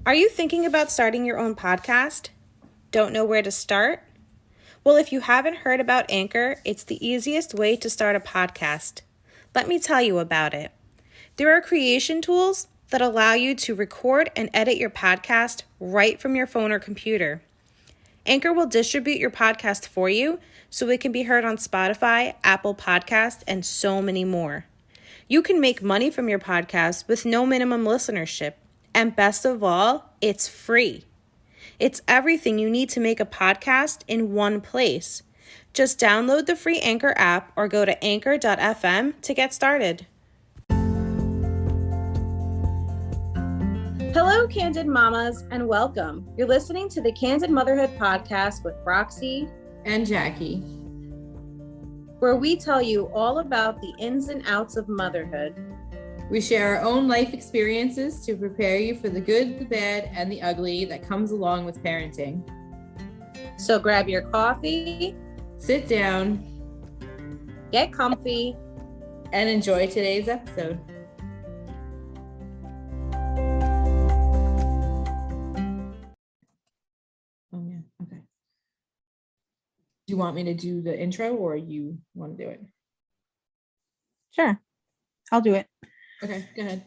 Are you thinking about starting your own podcast? Don't know where to start? Well, if you haven't heard about Anchor, it's the easiest way to start a podcast. Let me tell you about it. There are creation tools that allow you to record and edit your podcast right from your phone or computer. Anchor will distribute your podcast for you so it can be heard on Spotify, Apple Podcasts, and so many more. You can make money from your podcast with no minimum listenership. And best of all, it's free. It's everything you need to make a podcast in one place. Just download the free Anchor app or go to anchor.fm to get started. Hello, Candid Mamas, and welcome. You're listening to the Candid Motherhood Podcast with Roxy and Jackie, where we tell you all about the ins and outs of motherhood. We share our own life experiences to prepare you for the good, the bad, and the ugly that comes along with parenting. So grab your coffee, sit down, get comfy, and enjoy today's episode. Oh yeah, okay. Do you want me to do the intro or you want to do it? Sure, I'll do it. Okay, go ahead.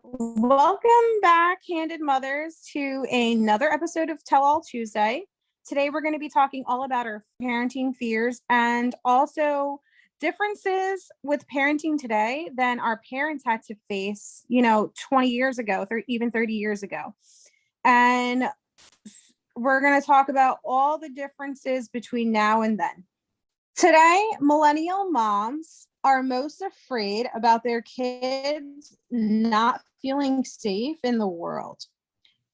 Welcome back, Candid Mothers, to another episode of Tell All Tuesday. Today, we're going to be talking all about our parenting fears and also differences with parenting today than our parents had to face, 20 years ago, even 30 years ago. And we're going to talk about all the differences between now and then. Today, millennial moms are most afraid about their kids not feeling safe in the world.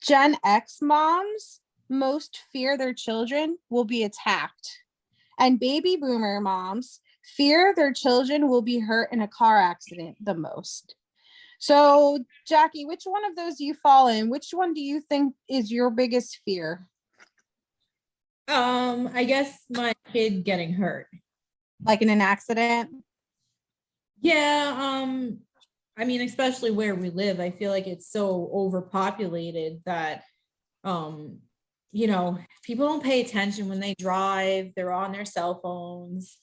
Gen X moms most fear their children will be attacked. And baby boomer moms fear their children will be hurt in a car accident the most. So, Jackie, which one of those do you fall in? Which one do you think is your biggest fear? I guess my kid getting hurt. Like in an accident? Yeah, I mean, especially where we live, I feel like it's so overpopulated that, people don't pay attention when they drive. They're on their cell phones.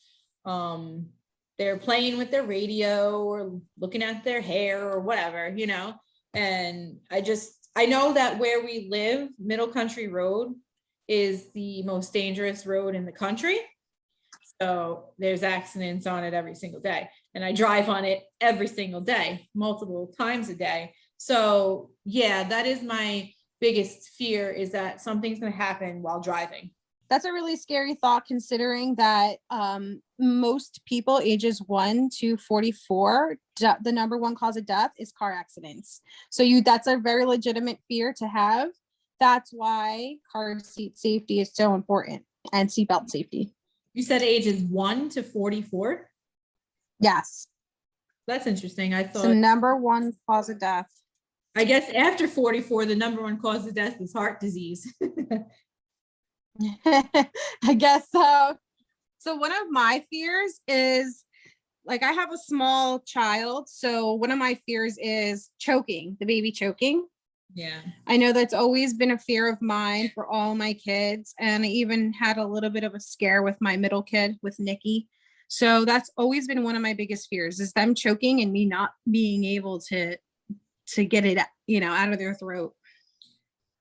They're playing with their radio or looking at their hair or whatever, and I know that where we live, Middle Country Road is the most dangerous road in the country. So there's accidents on it every single day. And I drive on it every single day, multiple times a day. So yeah, that is my biggest fear, is that something's going to happen while driving. That's a really scary thought, considering that most people ages 1 to 44, the number one cause of death is car accidents. So that's a very legitimate fear to have. That's why car seat safety is so important, and seatbelt safety. You said ages 1 to 44? Yes. That's interesting. I thought the number one cause of death. I guess after 44, the number one cause of death is heart disease. I guess so. So one of my fears is, like, I have a small child. So one of my fears is choking, the baby choking. Yeah. I know that's always been a fear of mine for all my kids. And I even had a little bit of a scare with my middle kid, with Nikki. So that's always been one of my biggest fears, is them choking and me not being able to get it, out of their throat.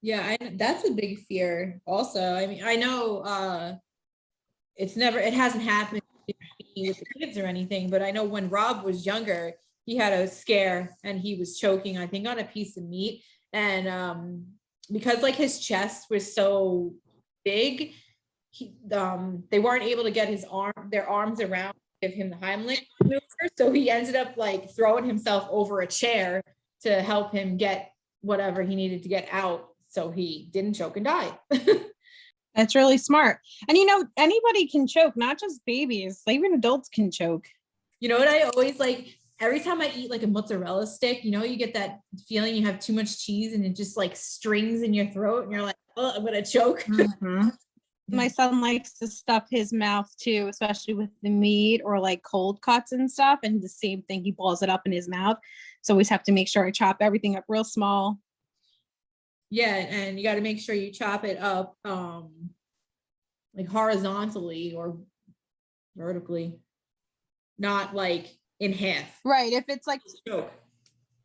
Yeah, that's a big fear also. I mean, I know it hasn't happened with the kids or anything, but I know when Rob was younger, he had a scare and he was choking, I think, on a piece of meat. And because like his chest was so big, they weren't able to get their arms around, give him the Heimlich maneuver. So he ended up like throwing himself over a chair to help him get whatever he needed to get out, so he didn't choke and die. That's really smart. And anybody can choke, not just babies. Even adults can choke. You know what I always like? Every time I eat like a mozzarella stick, you get that feeling you have too much cheese and it just like strings in your throat and you're like, oh, I'm gonna choke. Mm-hmm. My son likes to stuff his mouth too, especially with the meat or like cold cuts and stuff. And the same thing, he balls it up in his mouth. So always have to make sure I chop everything up real small. Yeah, and you got to make sure you chop it up like horizontally or vertically, not like in half. Right. If it's like, Choke.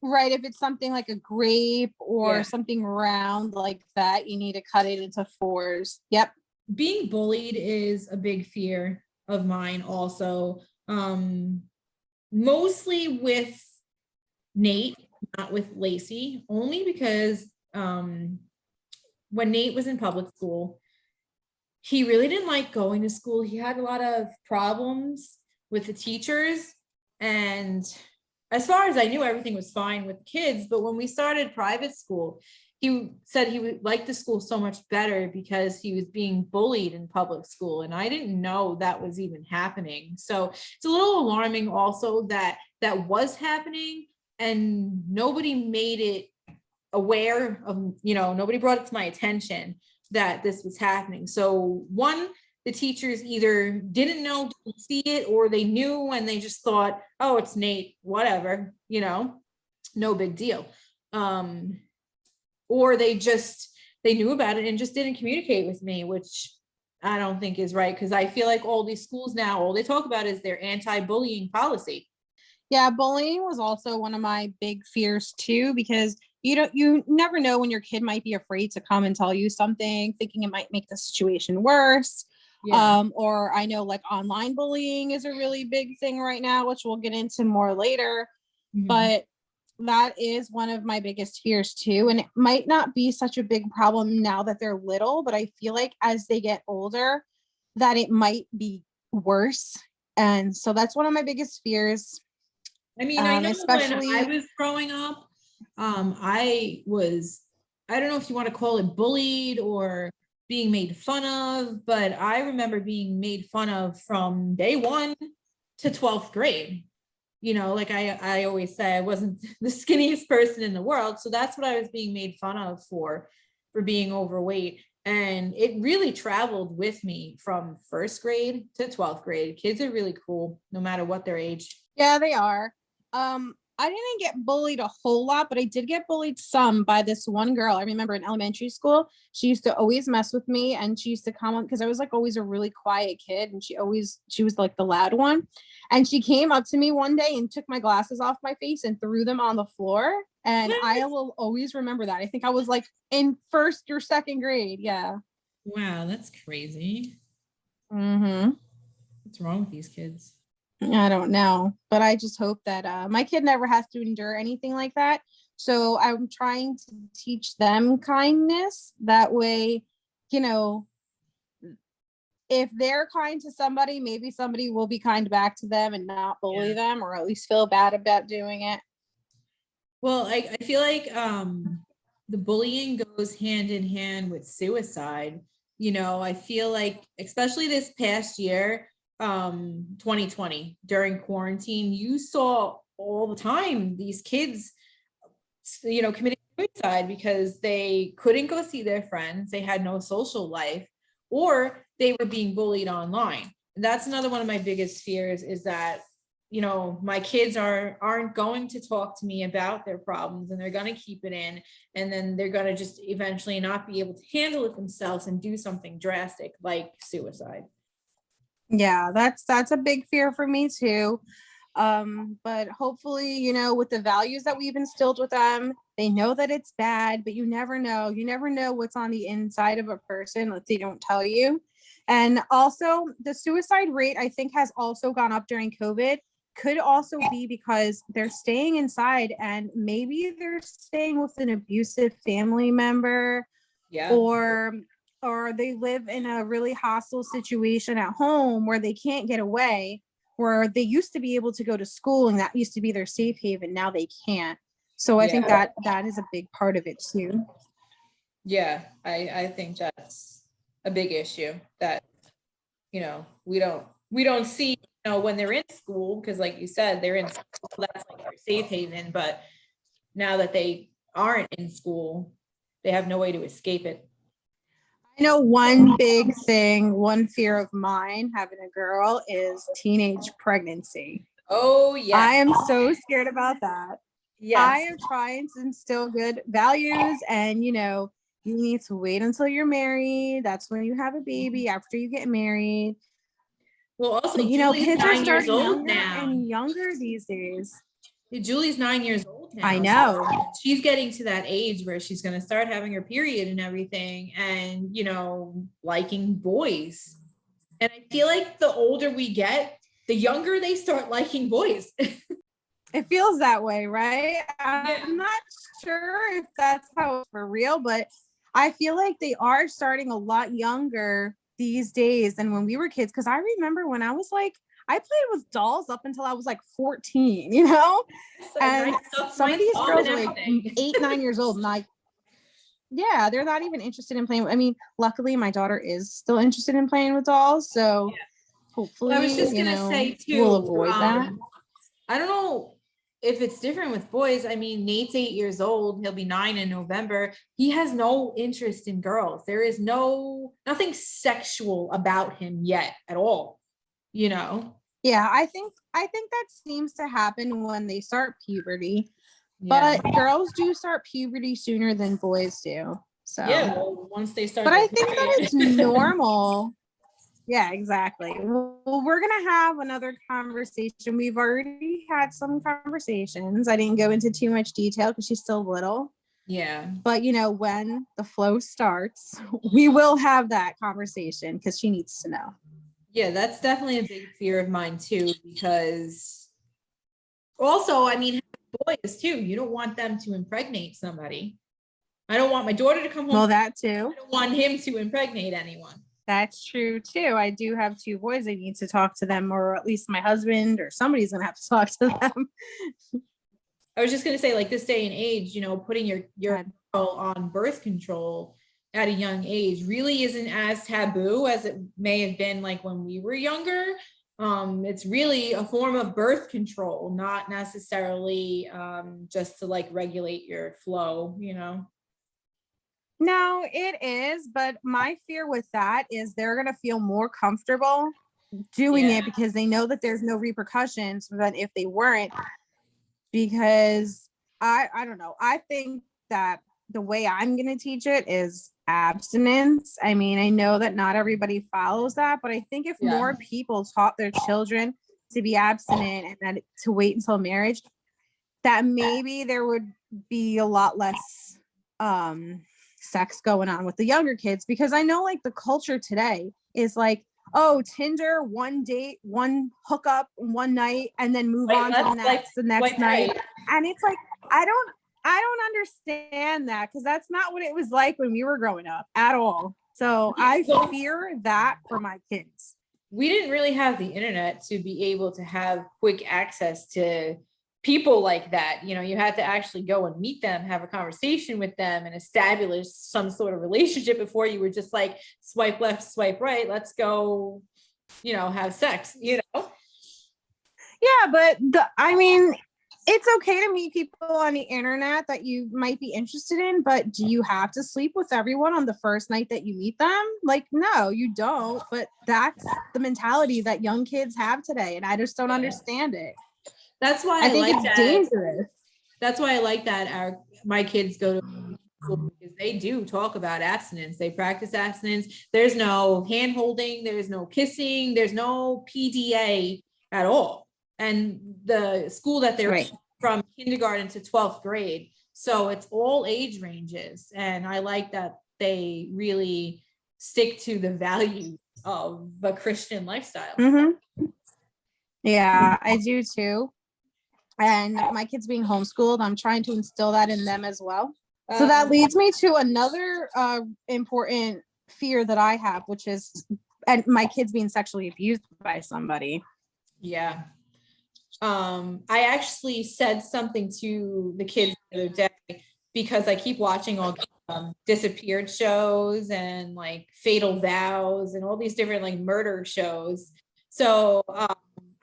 right, if it's something like a grape or Yeah. something round like that, you need to cut it into fours. Yep. Being bullied is a big fear of mine also. Mostly with Nate, not with Lacey, only because when Nate was in public school, he really didn't like going to school. He had a lot of problems with the teachers. And as far as I knew, everything was fine with kids. But when we started private school, he said he would like the school so much better because he was being bullied in public school. And I didn't know that was even happening. So it's a little alarming also that that was happening and nobody made it aware of, nobody brought it to my attention that this was happening. So one, the teachers either didn't know, didn't see it, or they knew and they just thought, oh, it's Nate, whatever, no big deal. Or they knew about it and just didn't communicate with me, which I don't think is right, because I feel like all these schools now, all they talk about is their anti-bullying policy. Yeah, bullying was also one of my big fears too, because you never know when your kid might be afraid to come and tell you something, thinking it might make the situation worse. Yeah. Or I know like online bullying is a really big thing right now, which we'll get into more later. Mhm. But that is one of my biggest fears too. And it might not be such a big problem now that they're little, but I feel like as they get older, that it might be worse. And so that's one of my biggest fears. I mean, I know especially when I was growing up, I don't know if you want to call it bullied or being made fun of, but I remember being made fun of from day 1 to 12th grade. Like I always say, I wasn't the skinniest person in the world. So that's what I was being made fun of for being overweight. And it really traveled with me from 1st grade to 12th grade. Kids are really cool, no matter what their age. Yeah, they are. I didn't get bullied a whole lot, but I did get bullied some by this one girl. I remember in elementary school, she used to always mess with me, and she used to come on because I was like always a really quiet kid, and she was like the loud one. And she came up to me one day and took my glasses off my face and threw them on the floor. And I will always remember that. I think I was like in 1st or 2nd grade. Yeah. Wow, that's crazy. Mm-hmm. What's wrong with these kids? I don't know, but I just hope that my kid never has to endure anything like that. So I'm trying to teach them kindness. That way, if they're kind to somebody, maybe somebody will be kind back to them and not bully them, or at least feel bad about doing it. Well, I feel like the bullying goes hand in hand with suicide. I feel like, especially this past year, 2020, during quarantine, you saw all the time these kids, committing suicide because they couldn't go see their friends, they had no social life, or they were being bullied online. And that's another one of my biggest fears, is that my kids aren't going to talk to me about their problems, and they're going to keep it in, and then they're going to just eventually not be able to handle it themselves and do something drastic like suicide. Yeah, that's a big fear for me too. But hopefully, with the values that we've instilled with them, they know that it's bad, but you never know what's on the inside of a person if they don't tell you. And also the suicide rate, I think, has also gone up during COVID. Could also be because they're staying inside, and maybe they're staying with an abusive family member. Yeah. Or they live in a really hostile situation at home where they can't get away, where they used to be able to go to school and that used to be their safe haven. Now they can't. So I think that is a big part of it too. Yeah, I think that's a big issue that, we don't see, when they're in school, because like you said, they're in school, that's like their safe haven. But now that they aren't in school, they have no way to escape it. I know one big thing, one fear of mine having a girl is teenage pregnancy. Oh yeah. I am so scared about that. I Yes. am trying to instill good values, and you need to wait until you're married. That's when you have a baby, after you get married. Well, also But Julie's kids are 9 years starting old younger now. and younger these days. Julie's 9 years old now. I know. So she's getting to that age where she's going to start having her period and everything, and liking boys. And I feel like the older we get, the younger they start liking boys. It feels that way, right? Yeah. I'm not sure if that's how it's for real, but I feel like they are starting a lot younger these days than when we were kids. Because I remember when I was like, I played with dolls up until I was like 14, and some of these girls are like 8, 9 years old, and yeah, they're not even interested in playing. I mean, luckily my daughter is still interested in playing with dolls, so hopefully, Well, I was just gonna say too, we'll avoid that. I don't know if it's different with boys. I mean, Nate's 8 years old. He'll be 9 in November. He has no interest in girls. There is nothing sexual about him yet at all. Yeah, I think that seems to happen when they start puberty. Yeah. But girls do start puberty sooner than boys do. So Yeah, well, once they start. But I think that it's normal. Yeah, exactly. Well, we're gonna have another conversation. We've already had some conversations. I didn't go into too much detail because she's still little. Yeah. But when the flow starts, we will have that conversation because she needs to know. Yeah, that's definitely a big fear of mine too, because also, I mean, boys too, you don't want them to impregnate somebody. I don't want my daughter to come home. Well, that too. I don't want him to impregnate anyone. That's true too. I do have 2 boys. I need to talk to them, or at least my husband or somebody's gonna have to talk to them. I was just gonna say, like, this day and age, putting your girl on birth control at a young age really isn't as taboo as it may have been like when we were younger. It's really a form of birth control, not necessarily just to like regulate your flow, No, it is, but my fear with that is they're going to feel more comfortable doing it because they know that there's no repercussions than if they weren't. Because I don't know. I think that the way I'm going to teach it is abstinence. I mean, I know that not everybody follows that, but I think if more people taught their children to be abstinent and that to wait until marriage, that maybe there would be a lot less sex going on with the younger kids. Because I know like the culture today is like, oh, Tinder, one date, one hookup, one night, and then move on to the next night. And it's like, I don't understand that, because that's not what it was like when we were growing up at all. So I fear that for my kids. We didn't really have the internet to be able to have quick access to people like that. You had to actually go and meet them, have a conversation with them, and establish some sort of relationship before you were just like swipe left, swipe right, let's go, have sex. Yeah, but it's okay to meet people on the internet that you might be interested in, but do you have to sleep with everyone on the first night that you meet them? Like, no, you don't. But that's the mentality that young kids have today, and I just don't understand it. That's why I think it's dangerous. That's why I like that my kids go to school, because they do talk about abstinence. They practice abstinence. There's no hand holding, there's no kissing, there's no PDA at all. And the school that they're from kindergarten to 12th grade. So it's all age ranges. And I like that they really stick to the values of the Christian lifestyle. Mm-hmm. Yeah, I do too. And my kids being homeschooled, I'm trying to instill that in them as well. So that leads me to another important fear that I have, which is my kids being sexually abused by somebody. Yeah. I actually said something to the kids the other day, because I keep watching all disappeared shows and like Fatal Vows and all these different like murder shows. So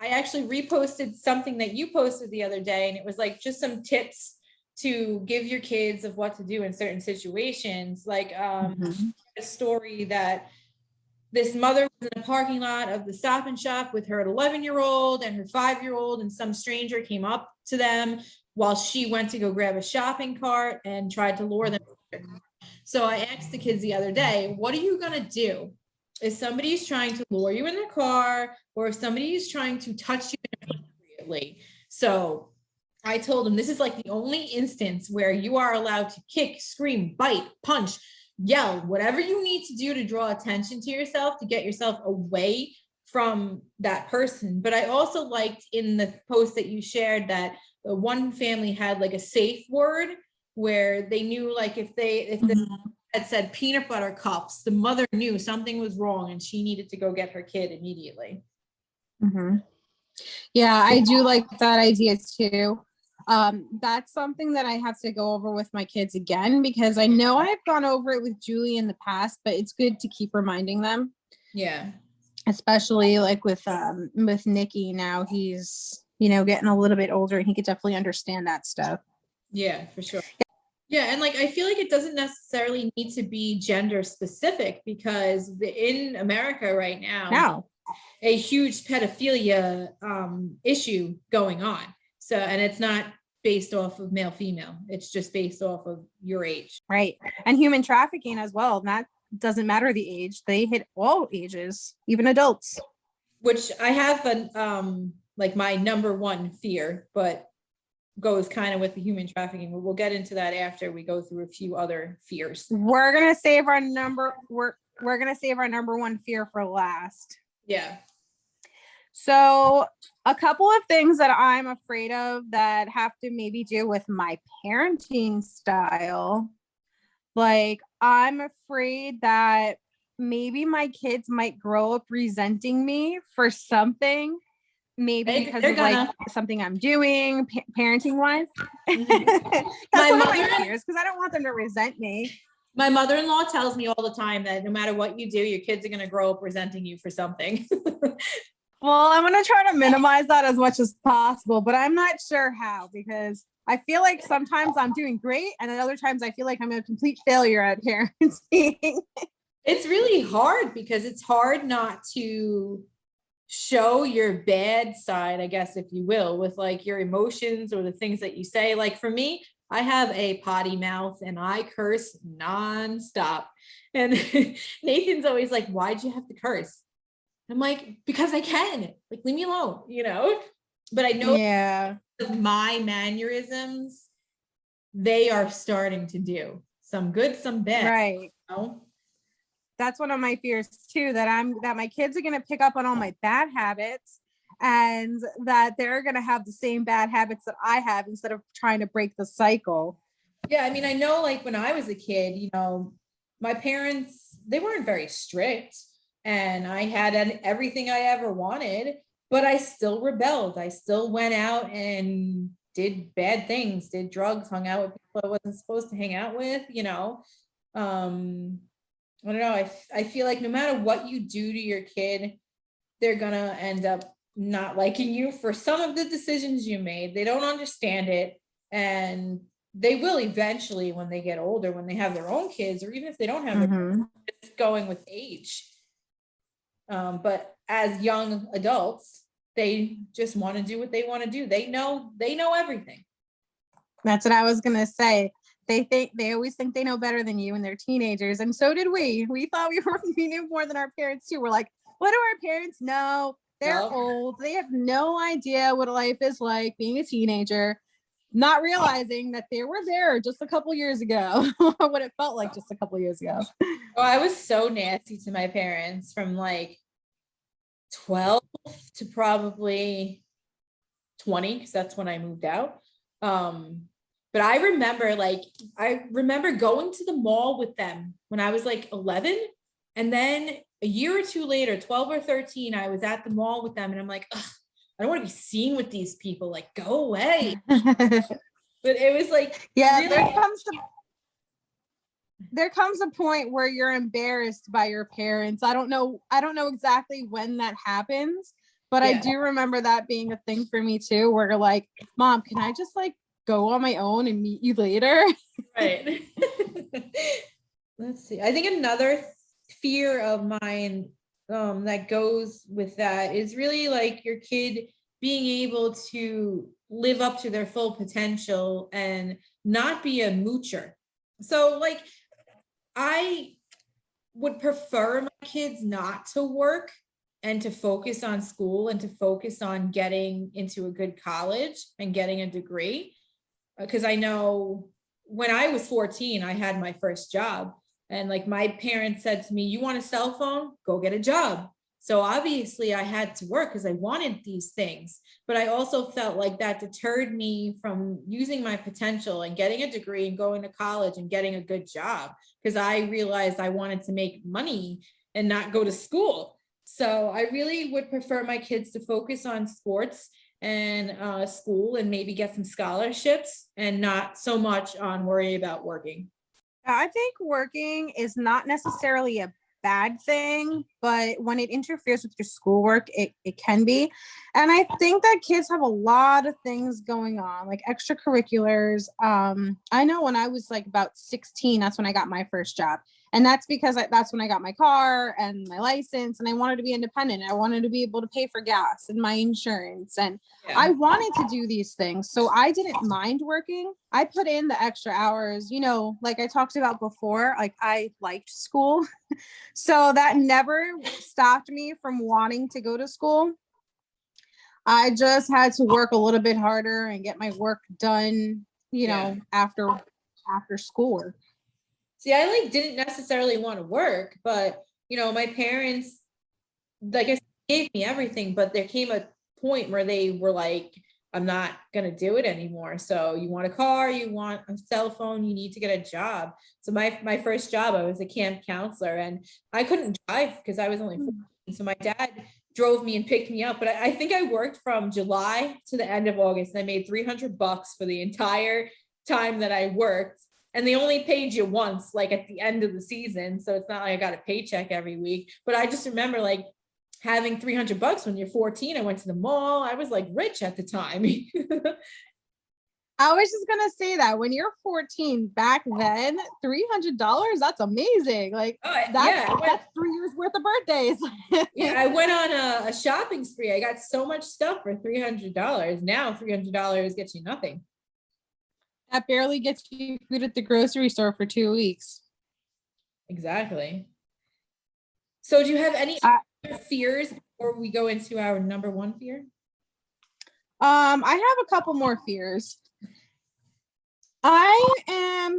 I actually reposted something that you posted the other day, and it was like just some tips to give your kids of what to do in certain situations. Like a story that this mother was in a parking lot of the Stop and Shop with her 11-year-old and her 5-year-old, and some stranger came up to them, while she went to go grab a shopping cart and tried to lure them. So I asked the kids the other day, what are you going to do if somebody's trying to lure you in their car, or if somebody is trying to touch you inappropriately? So I told them, this is like the only instance where you are allowed to kick, scream, bite, punch, yell, whatever you need to do to draw attention to yourself, to get yourself away from that person. But I also liked in the post that you shared that the one family had like a safe word where they knew, like, if the had said peanut butter cups, the mother knew something was wrong and she needed to go get her kid immediately. Yeah, I do like that idea too. That's something that I have to go over with my kids again, because I know I've gone over it with Julie in the past, but it's good to keep reminding them. Yeah. Especially like with Nikki now, he's, you know, getting a little bit older and he could definitely understand that stuff. Yeah, for sure. Yeah, and like I feel like it doesn't necessarily need to be gender specific, because in America right now, a huge pedophilia issue going on. So, and it's not based off of male female, it's just based off of your age. Right. And human trafficking as well. That doesn't matter the age, they hit all ages, even adults. Which I have an like my number one fear, but goes kind of with the human trafficking. We'll get into that after we go through a few other fears. We're gonna save our number one fear for last. Yeah. So a couple of things that I'm afraid of that have to maybe do with my parenting style. Like, I'm afraid that maybe my kids might grow up resenting me for something, maybe because of like something I'm doing parenting wise. That's one of my fears, because I don't want them to resent me. My mother-in-law tells me all the time that no matter what you do, your kids are going to grow up resenting you for something. Well, I'm going to try to minimize that as much as possible, but I'm not sure how, because I feel like sometimes I'm doing great, and at other times I feel like I'm a complete failure at parenting. It's really hard, because it's hard not to show your bad side, I guess, if you will, with like your emotions or the things that you say. Like for me, I have a potty mouth and I curse nonstop. And Nathan's always like, why'd you have to curse? I'm like, because I can, like, leave me alone, you know? But I know my mannerisms, they are starting to do some good, some bad. Right. You know? That's one of my fears too, that my kids are going to pick up on all my bad habits, and that they're going to have the same bad habits that I have, instead of trying to break the cycle. Yeah. I mean, I know, like when I was a kid, you know, my parents, they weren't very strict, and I had everything I ever wanted, but I still rebelled. I still went out and did bad things, did drugs, hung out with people I wasn't supposed to hang out with, you know. I don't know. I feel like no matter what you do to your kid, they're gonna end up not liking you for some of the decisions you made. They don't understand it, and they will eventually when they get older, when they have their own kids, or even if they don't have their own, it's going with age. But as young adults, they just want to do what they want to do. They know everything. That's what I was gonna say. They always think they know better than you when they're teenagers, and so did we. We thought we knew more than our parents too. We're like, what do our parents know? They're old. They have no idea what life is like being a teenager, not realizing that they were there just a couple years ago, what it felt like just a couple years ago. Oh, I was so nasty to my parents from like 12 to probably 20, because that's when I moved out. But I remember going to the mall with them when I was like 11. And then a year or two later, 12 or 13, I was at the mall with them, and I'm like, ugh, I don't want to be seen with these people. Like, go away. But it was like, yeah, really? there comes a point where you're embarrassed by your parents. I don't know exactly when that happens, but I do remember that being a thing for me too, where like, Mom, can I just like go on my own and meet you later? Right. Let's see. I think another fear of mine that goes with that is really like your kid being able to live up to their full potential and not be a moocher. So like, I would prefer my kids not to work and to focus on school and to focus on getting into a good college and getting a degree. Because I know when I was 14, I had my first job. And like my parents said to me, you want a cell phone? Go get a job. So obviously I had to work because I wanted these things. But I also felt like that deterred me from using my potential and getting a degree and going to college and getting a good job, because I realized I wanted to make money and not go to school. So I really would prefer my kids to focus on sports and school and maybe get some scholarships and not so much on worry about working. I think working is not necessarily a bad thing, but when it interferes with your schoolwork, it can be. And I think that kids have a lot of things going on, like extracurriculars. I know when I was like about 16, that's when I got my first job. And that's because that's when I got my car and my license, and I wanted to be independent. I wanted to be able to pay for gas and my insurance. And I wanted to do these things. So I didn't mind working. I put in the extra hours, like I talked about before, like I liked school. So that never stopped me from wanting to go to school. I just had to work a little bit harder and get my work done, after schoolwork. See, I like didn't necessarily want to work, but my parents, like I said, gave me everything, but there came a point where they were like, I'm not gonna do it anymore. So you want a car, you want a cell phone, you need to get a job. So my first job, I was a camp counselor, and I couldn't drive because I was only 14. So my dad drove me and picked me up. But I think I worked from July to the end of August, and I made $300 for the entire time that I worked. And they only paid you once, like at the end of the season. So it's not like I got a paycheck every week. But I just remember like having $300 when you're 14. I went to the mall. I was like rich at the time. I was just going to say that when you're 14 back then, $300, that's amazing. Like that's 3 years worth of birthdays. Yeah, I went on a shopping spree. I got so much stuff for $300. Now $300 gets you nothing. That barely gets you food at the grocery store for 2 weeks. Exactly. So do you have any other fears before we go into our number one fear? I have a couple more fears. I am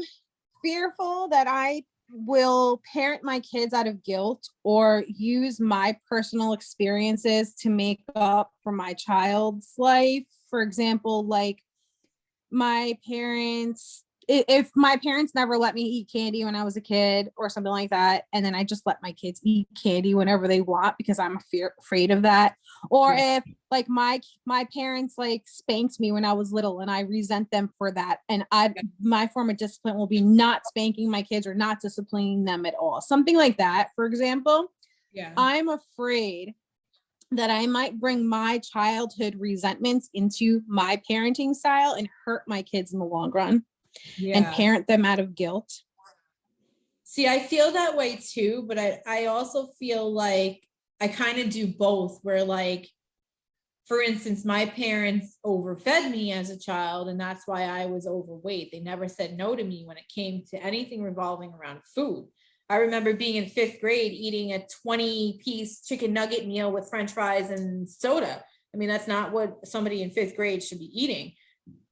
fearful that I will parent my kids out of guilt or use my personal experiences to make up for my child's life. For example, like if my parents never let me eat candy when I was a kid or something like that, and then I just let my kids eat candy whenever they want because I'm afraid of that. Or if like my parents like spanked me when I was little and I resent them for that, and my form of discipline will be not spanking my kids or not disciplining them at all. Something like that, for example. I'm afraid that I might bring my childhood resentments into my parenting style and hurt my kids in the long run and parent them out of guilt. See, I feel that way too, but I also feel like I kind of do both, where like, for instance, my parents overfed me as a child, and that's why I was overweight. They never said no to me when it came to anything revolving around food. I remember being in 5th grade eating a 20-piece chicken nugget meal with French fries and soda. I mean, that's not what somebody in 5th grade should be eating.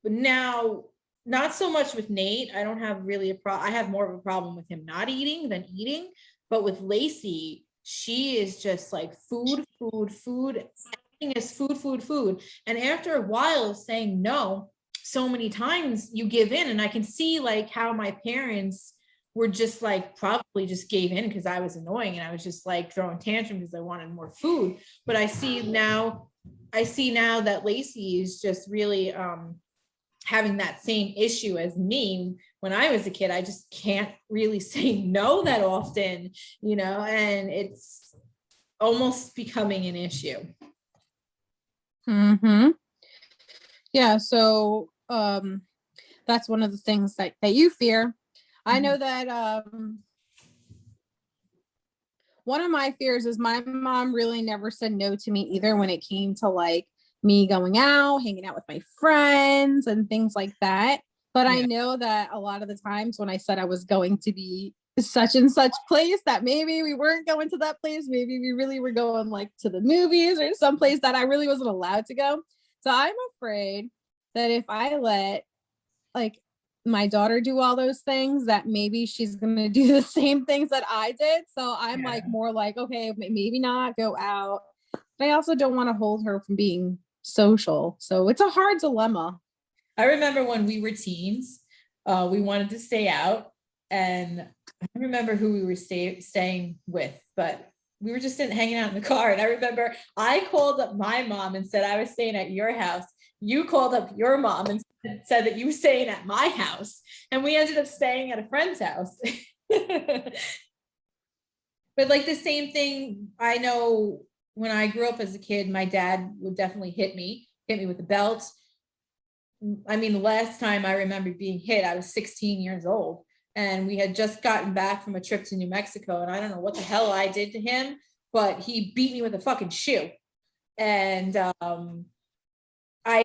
But now, not so much with Nate. I don't have really I have more of a problem with him not eating than eating. But with Lacey, she is just like food. Everything is food. And after a while of saying no so many times, you give in. And I can see like how my parents were just like probably just gave in because I was annoying and I was just like throwing tantrums because I wanted more food. But I see now that Lacey is just really having that same issue as me. When I was a kid, I just can't really say no that often, and it's almost becoming an issue. Yeah, so that's one of the things that you fear. I know that one of my fears is my mom really never said no to me either when it came to like me going out, hanging out with my friends and things like that. But I know that a lot of the times when I said I was going to be such and such place, that maybe we weren't going to that place. Maybe we really were going like to the movies or some place that I really wasn't allowed to go. So I'm afraid that if I let like my daughter do all those things, that maybe she's going to do the same things that I did. So I'm like more like, okay, maybe not go out. But I also don't want to hold her from being social. So it's a hard dilemma. I remember when we were teens, we wanted to stay out, and I don't remember who we were staying with, but we were just hanging out in the car. And I remember I called up my mom and said I was staying at your house. You called up your mom and said that you were staying at my house, and we ended up staying at a friend's house. But like the same thing, I know when I grew up as a kid, my dad would definitely hit me with a belt. I mean, the last time I remember being hit, I was 16 years old, and we had just gotten back from a trip to New Mexico, and I don't know what the hell I did to him, but he beat me with a fucking shoe. And I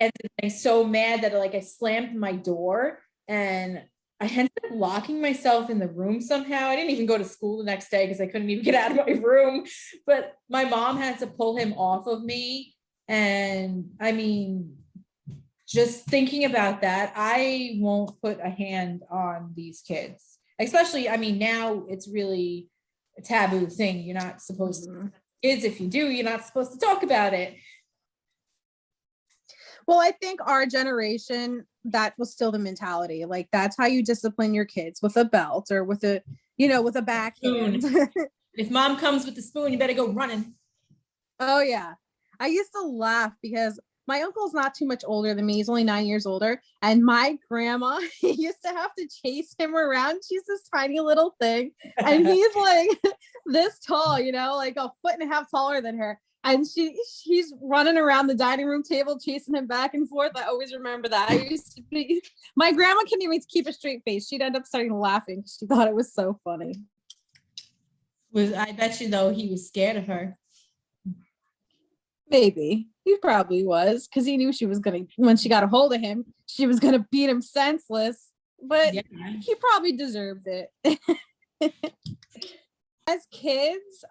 ended up getting so mad that like I slammed my door, and I ended up locking myself in the room somehow. I didn't even go to school the next day because I couldn't even get out of my room, but my mom had to pull him off of me. And I mean, just thinking about that, I won't put a hand on these kids, especially, I mean, now it's really a taboo thing. You're not supposed to, kids, if you do, you're not supposed to talk about it. Well, I think our generation, that was still the mentality. Like, that's how you discipline your kids, with a belt or with a, with a backhand. If mom comes with the spoon, you better go running. Oh yeah. I used to laugh because my uncle's not too much older than me. He's only 9 years older. And my grandma used to have to chase him around. She's this tiny little thing. And he's like this tall, like a foot and a half taller than her. And she's running around the dining room table, chasing him back and forth. I always remember that. My grandma couldn't even keep a straight face. She'd end up starting laughing. She thought it was so funny. I bet you though, he was scared of her. Maybe he probably was, because he knew she was gonna, when she got a hold of him, she was gonna beat him senseless. But he probably deserved it. As kids,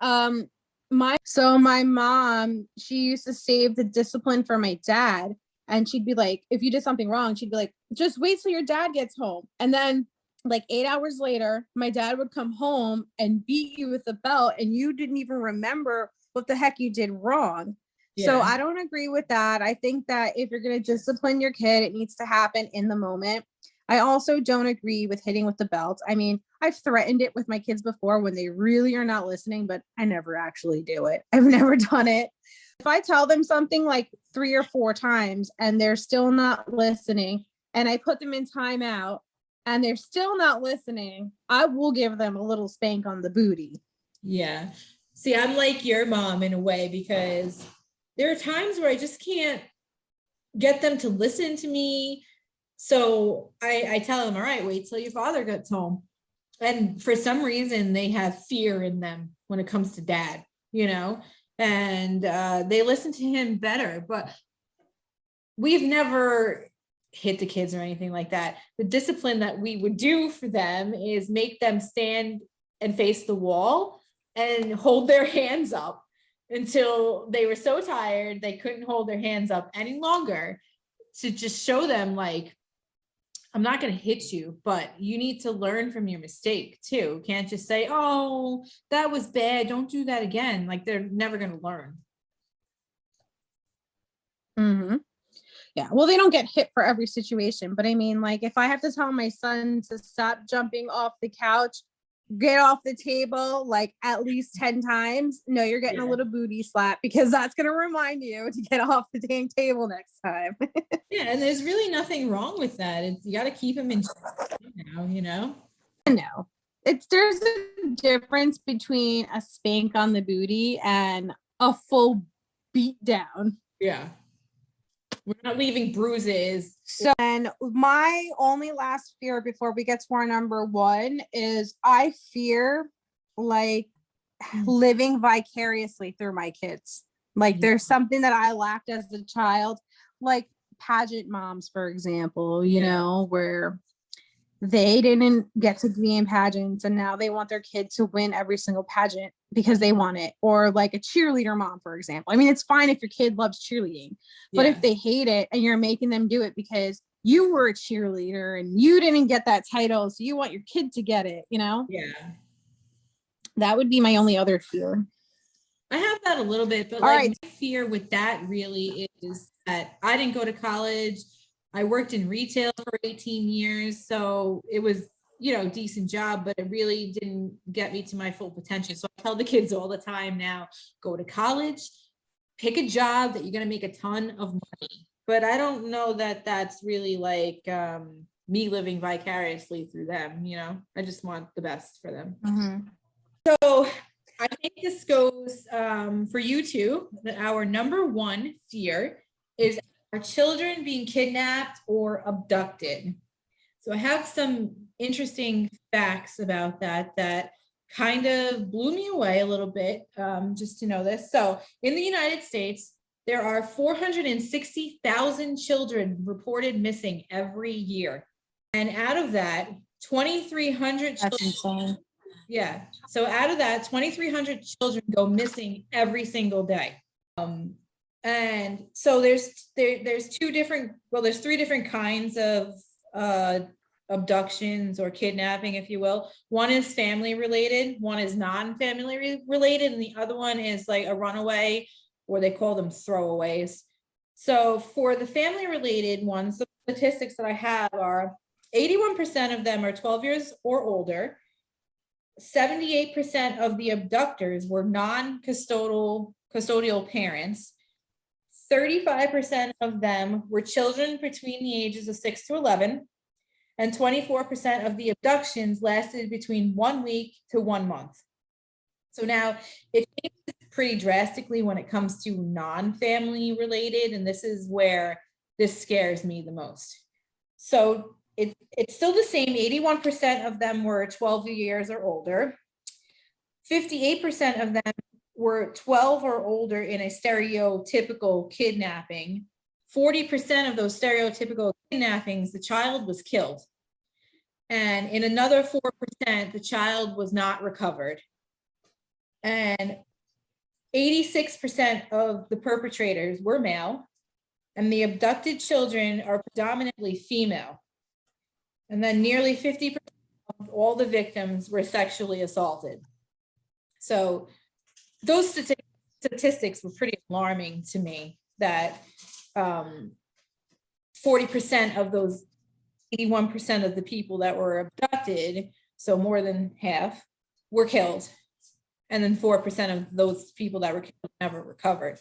my mom, she used to save the discipline for my dad, and she'd be like, if you did something wrong, she'd be like, just wait till your dad gets home. And then like 8 hours later, my dad would come home and beat you with a belt, and you didn't even remember what the heck you did wrong. So I don't agree with that. I think that if you're going to discipline your kid, it needs to happen in the moment. I also don't agree with hitting with the belt. I mean, I've threatened it with my kids before when they really are not listening, but I never actually do it. I've never done it. If I tell them something like 3 or 4 times and they're still not listening, and I put them in timeout and they're still not listening, I will give them a little spank on the booty. Yeah. See, I'm like your mom in a way, because there are times where I just can't get them to listen to me. So I tell them, all right, wait till your father gets home. And for some reason, they have fear in them when it comes to dad, and they listen to him better. But we've never hit the kids or anything like that. The discipline that we would do for them is make them stand and face the wall and hold their hands up until they were so tired they couldn't hold their hands up any longer, to just show them like, I'm not going to hit you, but you need to learn from your mistake too. Can't just say, oh, that was bad, don't do that again. Like, they're never going to learn. Yeah, well, they don't get hit for every situation, but I mean, like, if I have to tell my son to stop jumping off the couch, get off the table like at least 10 times, no, you're getting a little booty slap, because that's going to remind you to get off the dang table next time. Yeah, and there's really nothing wrong with that. You got to keep him in now, No, there's a difference between a spank on the booty and a full beat down. Yeah. We're not leaving bruises. So, and my only last fear before we get to our number 1 is I fear like living vicariously through my kids. Like there's something that I lacked as a child, like pageant moms, for example, you know, where they didn't get to be in pageants and now they want their kid to win every single pageant because they want it. Or like a cheerleader mom, for example. I mean, it's fine if your kid loves cheerleading, but if they hate it and you're making them do it because you were a cheerleader and you didn't get that title, so you want your kid to get it, you know? Yeah. That would be my only other fear. I have that a little bit, but my fear with that really is that I didn't go to college. I worked in retail for 18 years. So it was, a decent job, but it really didn't get me to my full potential. So I tell the kids all the time now, go to college, pick a job that you're going to make a ton of money. But I don't know that that's really like me living vicariously through them. I just want the best for them. Mm-hmm. So I think this goes for you too, that our number one fear is our children being kidnapped or abducted. So I have some interesting facts about that kind of blew me away a little bit, just to know this. So in the United States, there are 460,000 children reported missing every year. And out of that, 2,300 children. Yeah. So out of that, 2,300 children go missing every single day. And so there's three different kinds of abductions or kidnapping, if you will. One is family related, one is non-family related, and the other one is like a runaway, or they call them throwaways. So for the family related ones, the statistics that I have are 81% of them are 12 years or older. 78% of the abductors were non-custodial parents. 35% of them were children between the ages of 6 to 11, and 24% of the abductions lasted between 1 week to 1 month. So now it changes pretty drastically when it comes to non-family related, and this is where this scares me the most. So it's still the same. 81% of them were 12 years or older. 58% of them were 12 or older in a stereotypical kidnapping. 40% of those stereotypical kidnappings, the child was killed. And in another 4%, the child was not recovered. And 86% of the perpetrators were male, and the abducted children are predominantly female. And then nearly 50% of all the victims were sexually assaulted. So those statistics were pretty alarming to me, that 40% of those 81% of the people that were abducted, so more than half, were killed. And then 4% of those people that were killed never recovered.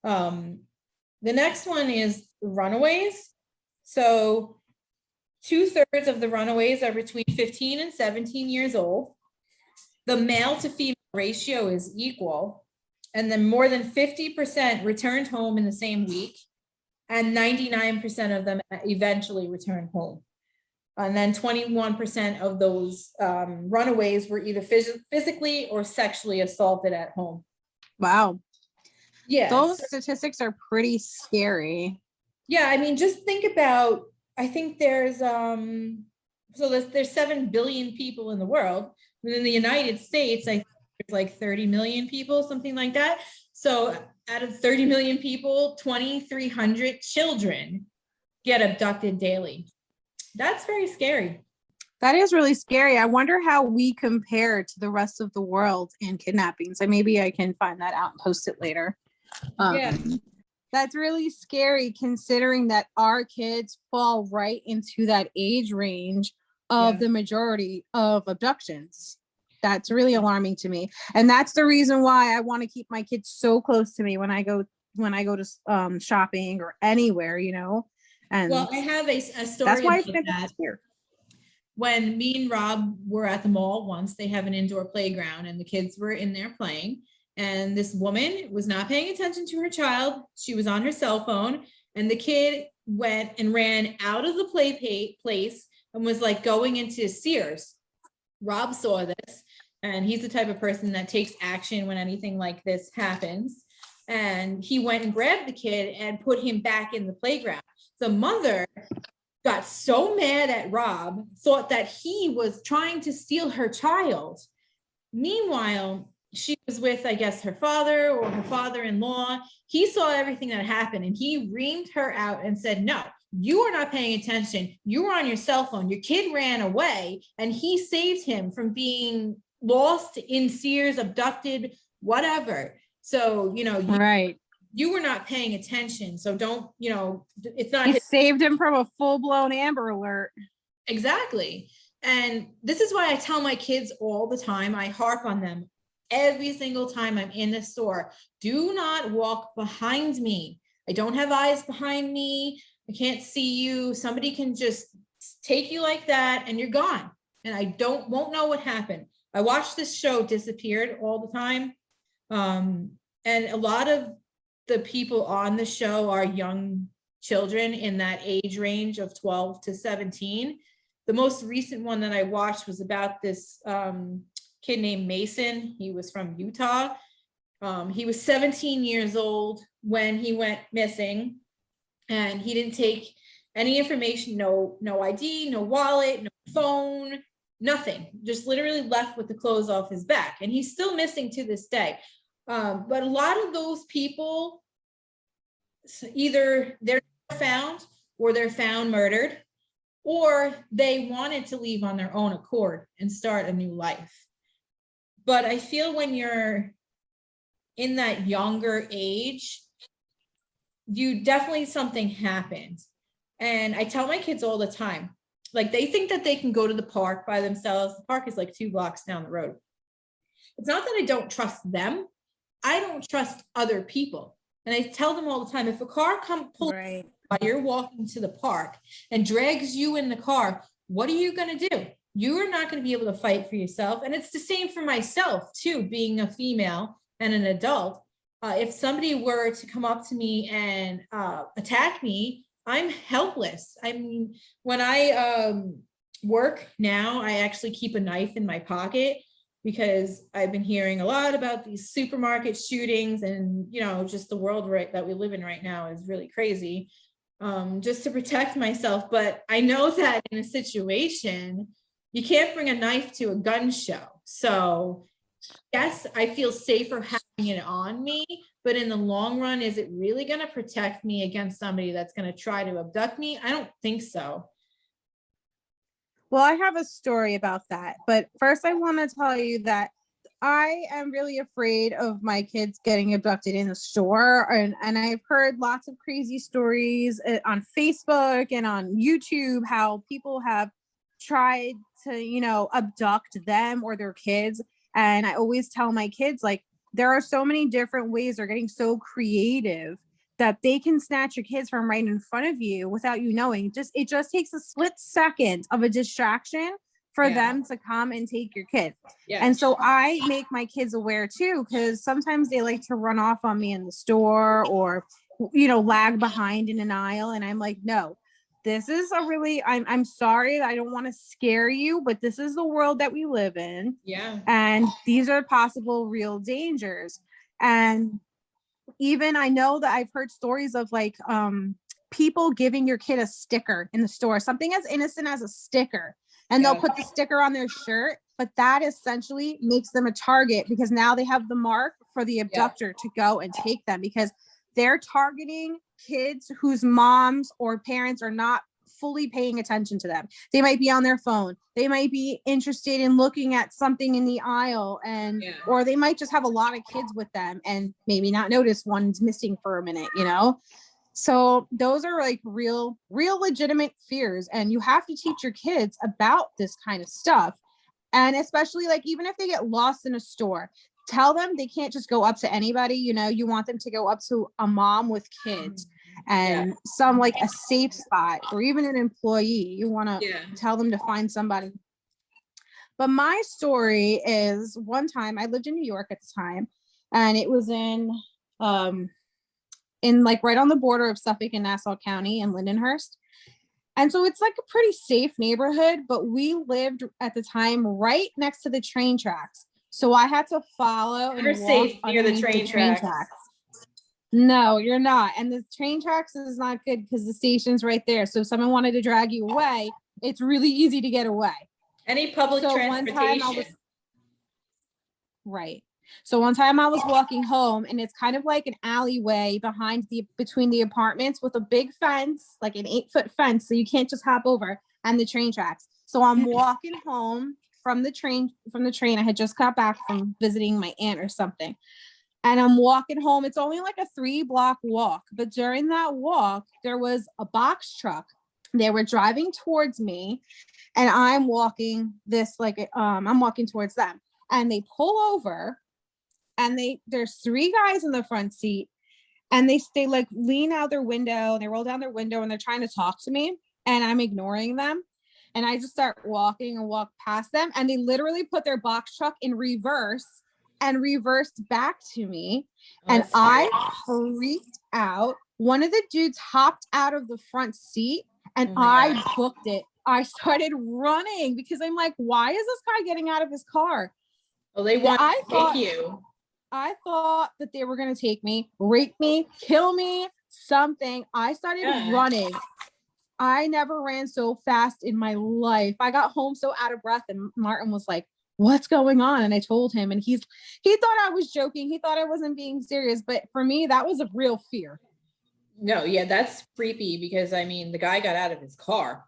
The next one is runaways. So 2/3 of the runaways are between 15 and 17 years old. The male to female ratio is equal. And then more than 50% returned home in the same week. And 99% of them eventually returned home. And then 21% of those runaways were either physically or sexually assaulted at home. Wow. Yeah. Those statistics are pretty scary. Yeah, I mean, just think about, I think there's 7 billion people in the world. Within the United States, I think there's like 30 million people, something like that. So out of 30 million people, 2,300 children get abducted daily. That's very scary. That is really scary. I wonder how we compare to the rest of the world in kidnappings. And maybe I can find that out and post it later. Yeah. That's really scary, considering that our kids fall right into that age range of the majority of abductions. That's really alarming to me. And that's the reason why I want to keep my kids so close to me when I go to shopping or anywhere, And well, I have a story. That's why about that. Here. When me and Rob were at the mall once, they have an indoor playground and the kids were in there playing. And this woman was not paying attention to her child. She was on her cell phone, and the kid went and ran out of the place and was like going into Sears. Rob saw this, and he's the type of person that takes action when anything like this happens. and he went and grabbed the kid and put him back in the playground. The mother got so mad at Rob, thought that he was trying to steal her child. Meanwhile, she was with, I guess, her father or her father-in-law. He saw everything that happened and he reamed her out and said, no, you are not paying attention. You were on your cell phone. Your kid ran away and he saved him from being lost in Sears, abducted, whatever. So, Right. You were not paying attention. So don't, it's not. He saved him from a full-blown Amber Alert. Exactly. And this is why I tell my kids all the time, I harp on them every single time I'm in the store. Do not walk behind me. I don't have eyes behind me. I can't see you. Somebody can just take you like that and you're gone. And I won't know what happened. I watch this show Disappeared all the time. And a lot of the people on the show are young children in that age range of 12 to 17. The most recent one that I watched was about this kid named Mason. He was from Utah. He was 17 years old when he went missing, and he didn't take any information, no ID, no wallet, no phone, nothing. Just literally left with the clothes off his back, and he's still missing to this day. But a lot of those people, either they're found or they're found murdered, or they wanted to leave on their own accord and start a new life. But I feel when you're in that younger age, you definitely, something happened. And I tell my kids all the time, like, they think that they can go to the park by themselves. The park is like 2 blocks down the road. It's not that I don't trust them. I don't trust other people. And I tell them all the time, if a car pulls Right. while you're walking to the park and drags you in the car, what are you going to do? You are not going to be able to fight for yourself. And it's the same for myself too, being a female and an adult. If somebody were to come up to me and attack me, I'm helpless. I mean, when I work now, I actually keep a knife in my pocket, because I've been hearing a lot about these supermarket shootings, and just the world that we live in right now is really crazy. Just to protect myself. But I know that in a situation, you can't bring a knife to a gun show. So yes, I feel safer having it on me, but in the long run, is it really going to protect me against somebody that's going to try to abduct me? I don't think so. Well, I have a story about that, but first I want to tell you that I am really afraid of my kids getting abducted in the store. And I've heard lots of crazy stories on Facebook and on YouTube, how people have tried to, abduct them or their kids. And I always tell my kids, like, there are so many different ways. They're getting so creative that they can snatch your kids from right in front of you without you knowing. It just takes a split second of a distraction for them to come and take your kid. Yeah. And so I make my kids aware too, because sometimes they like to run off on me in the store or, lag behind in an aisle. And I'm like, no, this is I'm sorry that I don't want to scare you, but this is the world that we live in. Yeah. And these are possible real dangers. And even I know that I've heard stories of people giving your kid a sticker in the store, something as innocent as a sticker. And they'll put the sticker on their shirt, but that essentially makes them a target, because now they have the mark for the abductor to go and take them, because they're targeting kids whose moms or parents are not fully paying attention to them. They might be on their phone. They might be interested in looking at something in the aisle, or they might just have a lot of kids with them and maybe not notice one's missing for a minute, So those are like real legitimate fears. And you have to teach your kids about this kind of stuff. And especially even if they get lost in a store, tell them they can't just go up to anybody. You want them to go up to a mom with kids and some a safe spot, or even an employee. You want to tell them to find somebody. But my story is, one time I lived in New York at the time, and it was in right on the border of Suffolk and Nassau County in Lindenhurst. And so it's a pretty safe neighborhood, but we lived at the time right next to the train tracks. So I had to follow and walk safe near the train tracks. No, you're not. And the train tracks is not good because the station's right there. So if someone wanted to drag you away, it's really easy to get away. Any public transportation. Right. So one time I was walking home, and it's kind of like an alleyway between the apartments with a big fence, like an 8-foot fence. So you can't just hop over, and the train tracks. So I'm walking home from the train. I had just got back from visiting my aunt or something. And I'm walking home. It's only like a 3-block walk. But during that walk, there was a box truck. They were driving towards me, and I'm walking I'm walking towards them. And they pull over, and there's 3 guys in the front seat, and they like lean out their window, and they roll down their window, and they're trying to talk to me, and I'm ignoring them. And I just start walking and walk past them, and they literally put their box truck in reverse and reversed back to me. And I freaked out. One of the dudes hopped out of the front seat, and I booked it. I started running because I'm like, why is this guy getting out of his car? Well, they want to take you. I thought that they were going to take me, rape me, kill me, something. I started running. I never ran so fast in my life. I got home so out of breath, and Martin was like, what's going on? And I told him, and he thought I was joking. He thought I wasn't being serious. But for me, that was a real fear. No, yeah, that's creepy because I mean, the guy got out of his car,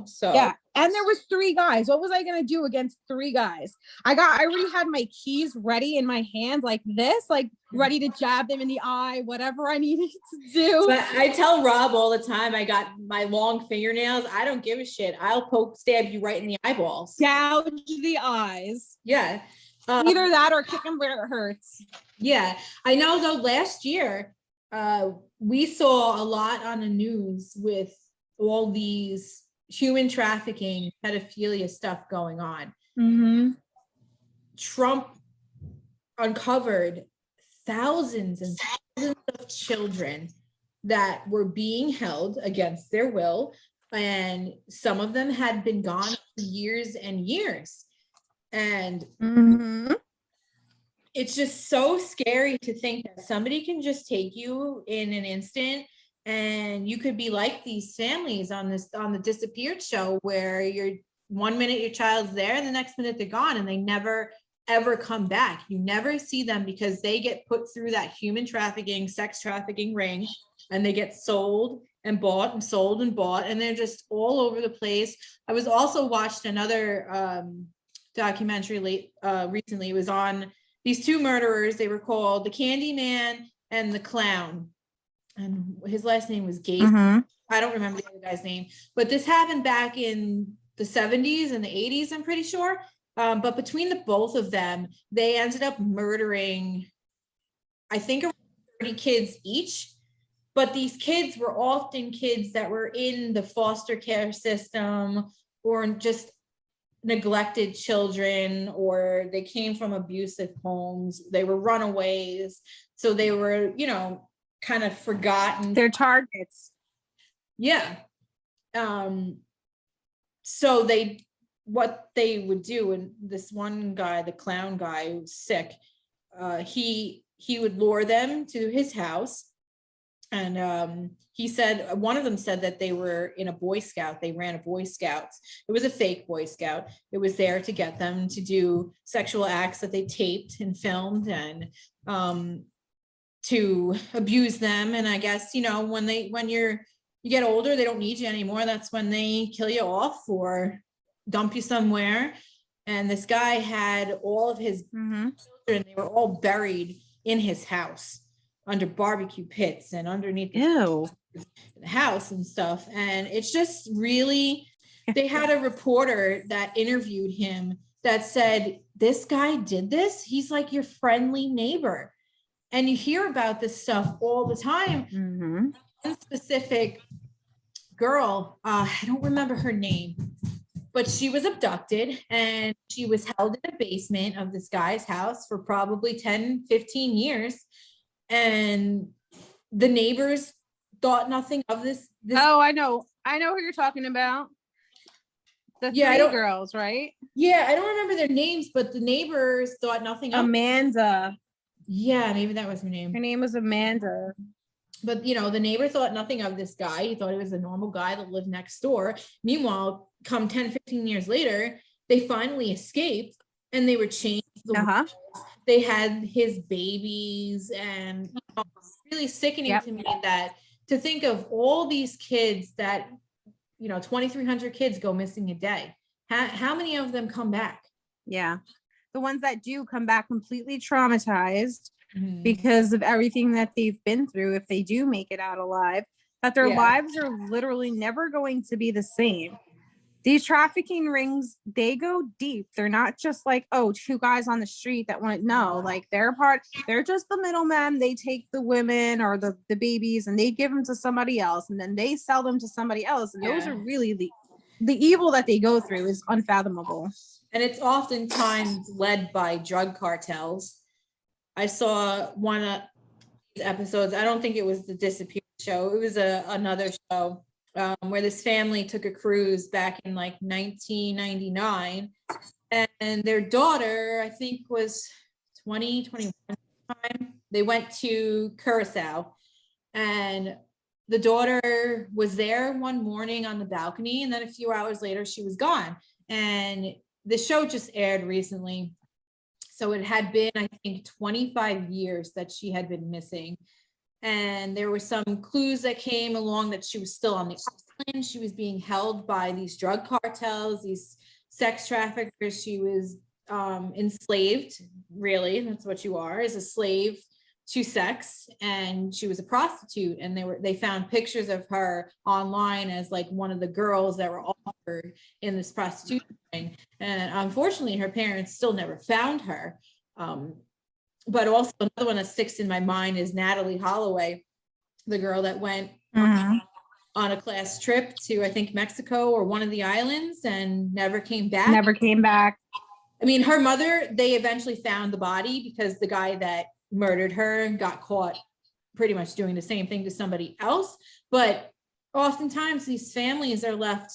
so. Yeah. And there was 3 guys. What was I going to do against 3 guys? I already had my keys ready in my hand like this, like ready to jab them in the eye, whatever I needed to do. But I tell Rob all the time, I got my long fingernails. I don't give a shit. I'll stab you right in the eyeballs. Gouge the eyes. Yeah. Either that or kick them where it hurts. Yeah. I know though, last year, we saw a lot on the news with all these human trafficking, pedophilia stuff going on. Mm-hmm. Trump uncovered thousands and thousands of children that were being held against their will, and some of them had been gone for years and years. And it's just so scary to think that somebody can just take you in an instant, and you could be like these families on the Disappeared show, where you're 1 minute your child's there and the next minute they're gone, and they never ever come back. You never see them because they get put through that human trafficking, sex trafficking ring, and they get sold and bought and sold and bought, and they're just all over the place. I was also watched another documentary recently. It was on these 2 murderers. They were called the Candyman and the Clown, and his last name was Gacy. Mm-hmm. I don't remember the other guy's name, but this happened back in the 70s and the 80s, I'm pretty sure. But between the both of them, they ended up murdering, I think, around 30 kids each. But these kids were often kids that were in the foster care system, or just neglected children, or they came from abusive homes. They were runaways. So they were, kind of forgotten. They're targets. Yeah. So what they would do, and this one guy, the clown guy who was sick, he would lure them to his house. And he said, one of them said that they were in a Boy Scout. They ran a Boy Scouts. It was a fake Boy Scout. It was there to get them to do sexual acts that they taped and filmed, and to abuse them. And I guess, when you get older, they don't need you anymore. That's when they kill you off or dump you somewhere. And this guy had all of his children. They were all buried in his house under barbecue pits and underneath the house and stuff. And it's just really, they had a reporter that interviewed him that said, this guy did this. He's like your friendly neighbor. And you hear about this stuff all the time. One specific girl, I don't remember her name, but she was abducted and she was held in a basement of this guy's house for probably 10, 15 years. And the neighbors thought nothing of this. Oh, I know who you're talking about. The 3 girls, right? Yeah, I don't remember their names, but the neighbors thought nothing of Amanda. Yeah, maybe that was her name. Her name was Amanda. But, you know, the neighbor thought nothing of this guy. He thought he was a normal guy that lived next door. Meanwhile, come 10, 15 years later, they finally escaped and they were changed. They had his babies, and it's really sickening to me that to think of all these kids that, you know, 2,300 kids go missing a day. How many of them come back? Yeah. The ones that do come back completely traumatized because of everything that they've been through, if they do make it out alive, that their lives are literally never going to be the same. These trafficking rings, they go deep. They're not just like, oh, two guys on the street that want to know. Like they're just the middlemen. They take the women or the babies and they give them to somebody else, and then they sell them to somebody else. And those are really the evil that they go through is unfathomable. And it's oftentimes led by drug cartels. I saw one of these episodes. I don't think it was the Disappeared show. It was another show where this family took a cruise back in like 1999, and their daughter, I think, was 21 time. They went to Curacao, and the daughter was there one morning on the balcony, and then a few hours later she was gone. And the show just aired recently, so it had been, I think, 25 years that she had been missing. And there were some clues that came along that she was still on the island. She was being held by these drug cartels, these sex traffickers. She was enslaved, really. That's what you are, is a slave to sex. And she was a prostitute. And they found pictures of her online as like one of the girls that were offered in this prostitution thing. And unfortunately, her parents still never found her. But also another one that sticks in my mind is Natalie Holloway, the girl that went on a class trip to, I think, Mexico or one of the islands and never came back. I mean, her mother, they eventually found the body because the guy that murdered her got caught pretty much doing the same thing to somebody else. But oftentimes these families are left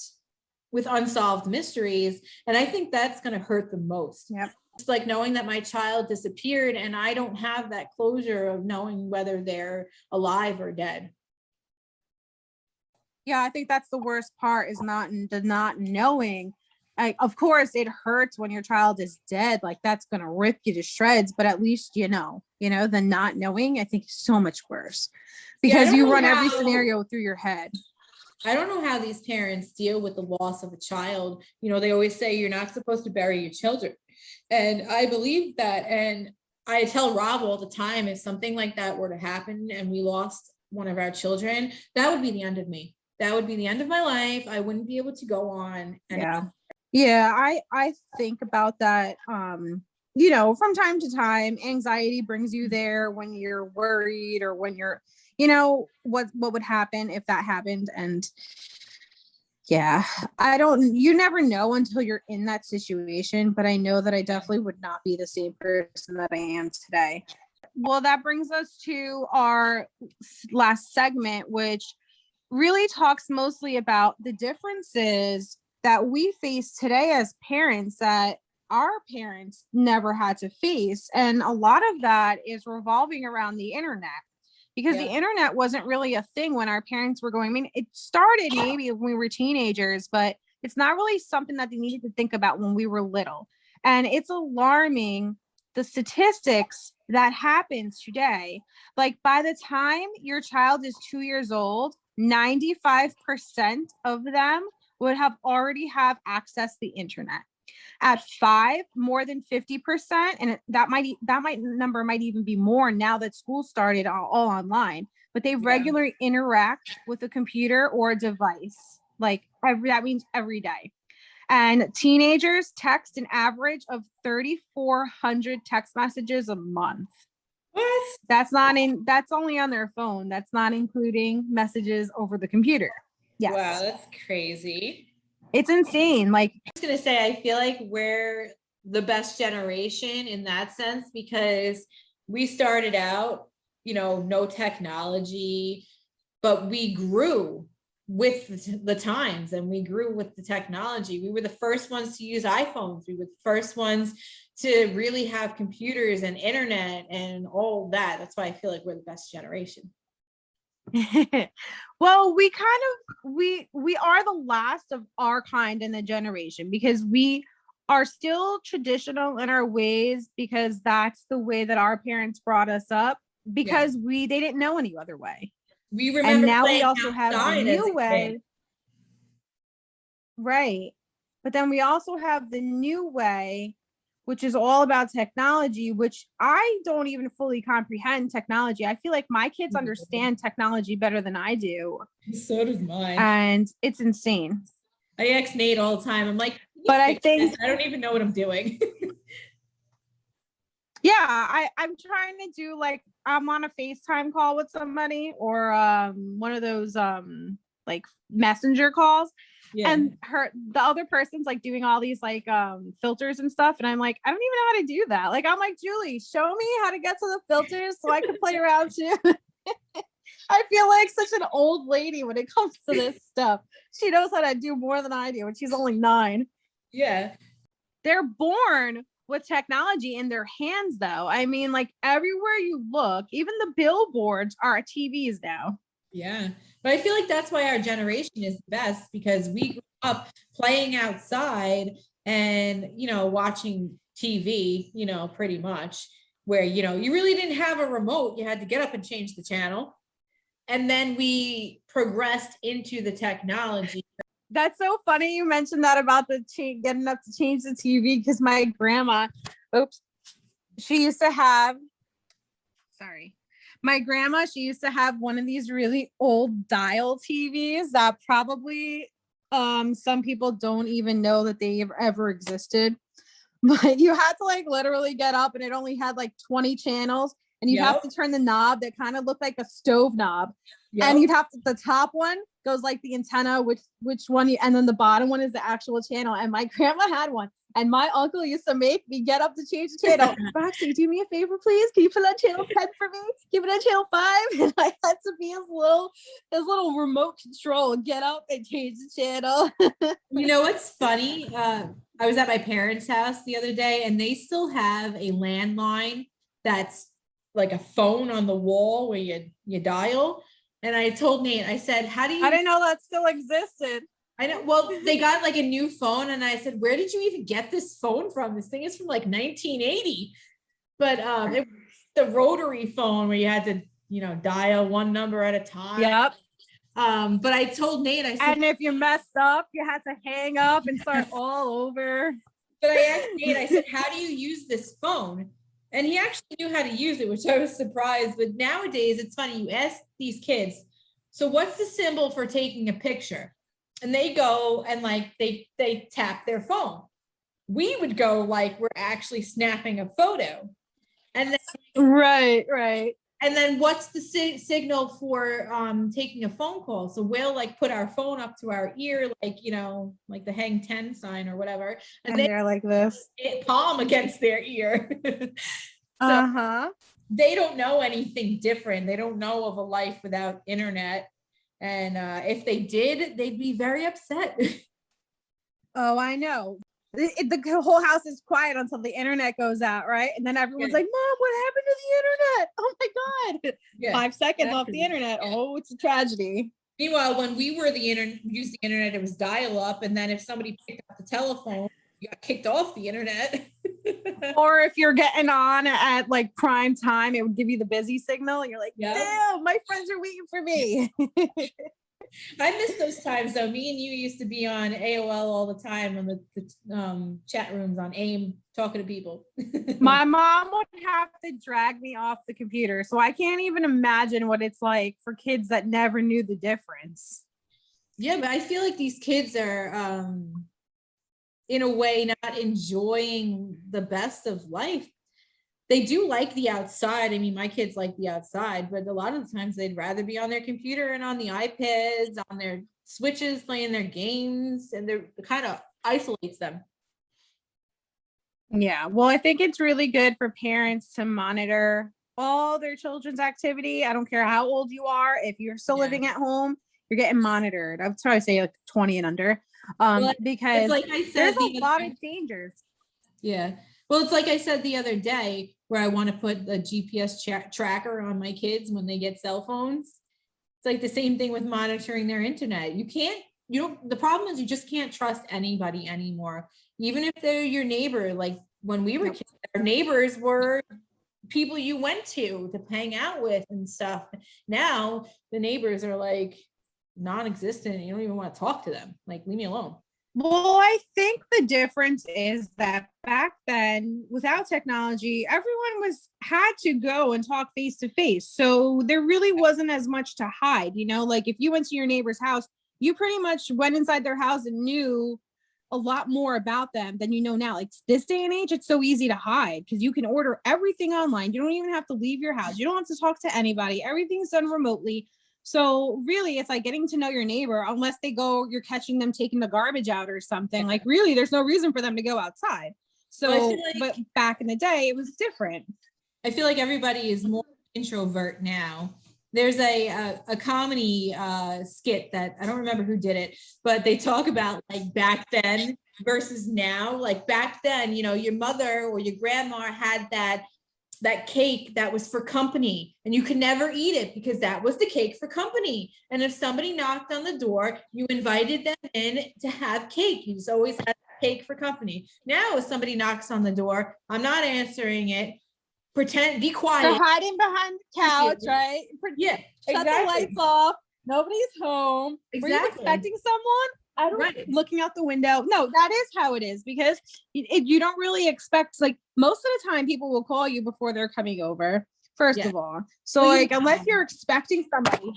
with unsolved mysteries. And I think that's going to hurt the most. Yep. It's like knowing that my child disappeared and I don't have that closure of knowing whether they're alive or dead. Yeah, I think that's the worst part, is not knowing. Like, of course, it hurts when your child is dead. Like that's going to rip you to shreds, but at least the not knowing, I think is so much worse because you run every scenario through your head. I don't know how these parents deal with the loss of a child. You know, they always say you're not supposed to bury your children. And I believe that. And I tell Rob all the time, if something like that were to happen and we lost one of our children, that would be the end of me. That would be the end of my life. I wouldn't be able to go on. I think about that. From time to time, anxiety brings you there when you're worried or when you're, what would happen if that happened. And you never know until you're in that situation, but I know that I definitely would not be the same person that I am today. Well, that brings us to our last segment, which really talks mostly about the differences that we face today as parents that our parents never had to face. And a lot of that is revolving around the internet, because the internet wasn't really a thing when our parents were going. I mean, it started maybe when we were teenagers, but it's not really something that they needed to think about when we were little. And it's alarming, the statistics that happens today. Like by the time your child is 2 years old, 95% of them would have already have access to the internet. At 5, more than 50%, and that number might even be more now that school started all online. But they regularly interact with a computer or a device. That means every day. And teenagers text an average of 3,400 text messages a month. What? That's only on their phone. That's not including messages over the computer. Yes. Wow, that's crazy. It's insane. Like, I was gonna say, I feel like we're the best generation in that sense, because we started out, no technology, but we grew with the times, and we grew with the technology. We were the first ones to use iPhones. We were the first ones to really have computers and internet and all that. That's why I feel like we're the best generation. Well, we are the last of our kind in the generation, because we are still traditional in our ways, because that's the way that our parents brought us up, because they didn't know any other way. We remember, and now we also have the new way. kid. Right. But then we also have the new way, which is all about technology, which I don't even fully comprehend technology. I feel like my kids understand technology better than I do. So does mine. And it's insane. I ask Nate all the time. I'm like, but I think I don't even know what I'm doing. Yeah, I'm trying to do, like, I'm on a FaceTime call with somebody, or one of those like messenger calls. Yeah. And the other person's like doing all these like filters and stuff, and I'm like, I don't even know how to do that. Like, I'm like, Julie, show me how to get to the filters so I can play around too. I feel like such an old lady when it comes to this stuff. She knows how to do more than I do, and she's only 9. Yeah. They're born with technology in their hands, though. I mean, like, everywhere you look, even the billboards are TVs now. Yeah. But I feel like that's why our generation is the best, because we grew up playing outside and, watching TV, pretty much, where, you really didn't have a remote. You had to get up and change the channel. And then we progressed into the technology. That's so funny you mentioned that about the getting up to change the TV, because my grandma, she used to have one of these really old dial TVs that probably some people don't even know that they ever existed. But you had to like literally get up, and it only had like 20 channels, and you'd have to turn the knob that kind of looked like a stove knob. And you'd have to, the top one goes like the antenna, which one, and then the bottom one is the actual channel. And my grandma had one, and my uncle used to make me get up to change the channel. Roxy, do me a favor, please. Can you put on channel 10 for me? Give it on channel 5. And I had to be his little remote control and get up and change the channel. You know what's funny? I was at my parents' house the other day, and they still have a landline that's like a phone on the wall where you dial. And I told Nate, I said, I didn't know that still existed. I know. Well, they got like a new phone, and I said, where did you even get this phone from? This thing is from like 1980. But it was the rotary phone where you had to, dial one number at a time. Yep. But I told Nate, I said, and if you messed up, you had to hang up and start all over. But I asked Nate, I said, how do you use this phone? And he actually knew how to use it, which I was surprised. But nowadays, it's funny. You ask these kids, so what's the symbol for taking a picture? And they go and like they tap their phone. We would go like we're actually snapping a photo. And then right. And then what's the signal for taking a phone call? So we'll like put our phone up to our ear, like, like the hang 10 sign or whatever. And they're like this. Palm against their ear. So they don't know anything different. They don't know of a life without internet. And if they did, they'd be very upset. Oh, I know. The whole house is quiet until the internet goes out, right? And then everyone's like, Mom, what happened to the internet? Oh my God. Yeah, 5 seconds off the internet. Oh, it's a tragedy. Meanwhile, when we were used the internet, it was dial up. And then if somebody picked up the telephone, you got kicked off the internet. Or if you're getting on at like prime time, it would give you the busy signal. And you're like, damn, my friends are waiting for me. I miss those times though. Me and you used to be on AOL all the time on the chat rooms on AIM talking to people. My mom would have to drag me off the computer. So I can't even imagine what it's like for kids that never knew the difference. Yeah, but I feel like these kids are in a way not enjoying the best of life. They do like the outside. I mean, my kids like the outside, but a lot of the times they'd rather be on their computer and on the iPads, on their Switches, playing their games, and they're kind of isolates them. Yeah, well, I think it's really good for parents to monitor all their children's activity. I don't care how old you are. If you're still living at home, you're getting monitored. I would probably say like 20 and under, Well, because it's like I there's said, a lot of dangers. yeah. Well, it's like I said the other day where I want to put a GPS tracker on my kids when they get cell phones. It's like the same thing with monitoring their internet. The problem is you just can't trust anybody anymore. Even if they're your neighbor, like when we were kids, our neighbors were people you went to hang out with and stuff. Now the neighbors are like non-existent. You don't even want to talk to them. Like, leave me alone. Well, I think the difference is that back then, without technology, everyone had to go and talk face to face. So there really wasn't as much to hide, like if you went to your neighbor's house, you pretty much went inside their house and knew a lot more about them than you know now. Like this day and age, it's so easy to hide because you can order everything online. You don't even have to leave your house. You don't have to talk to anybody. Everything's done remotely. So really, it's like getting to know your neighbor, unless you're catching them taking the garbage out or something. Like really, there's no reason for them to go outside. So, but back in the day, it was different. I feel like everybody is more introvert now. There's a comedy skit that I don't remember who did it, but they talk about like back then versus now. Like back then, your mother or your grandma had that cake that was for company and you could never eat it because that was the cake for company. And if somebody knocked on the door, you invited them in to have cake. You just always had cake for company. Now if somebody knocks on the door, I'm not answering it. Pretend, be quiet. They're hiding behind the couch, right? Yeah, shut the lights off. Nobody's home. Exactly. Were you expecting someone? I don't know. Looking out the window. No, that is how it is because you don't really expect, like most of the time people will call you before they're coming over, first of all. So unless you're expecting somebody,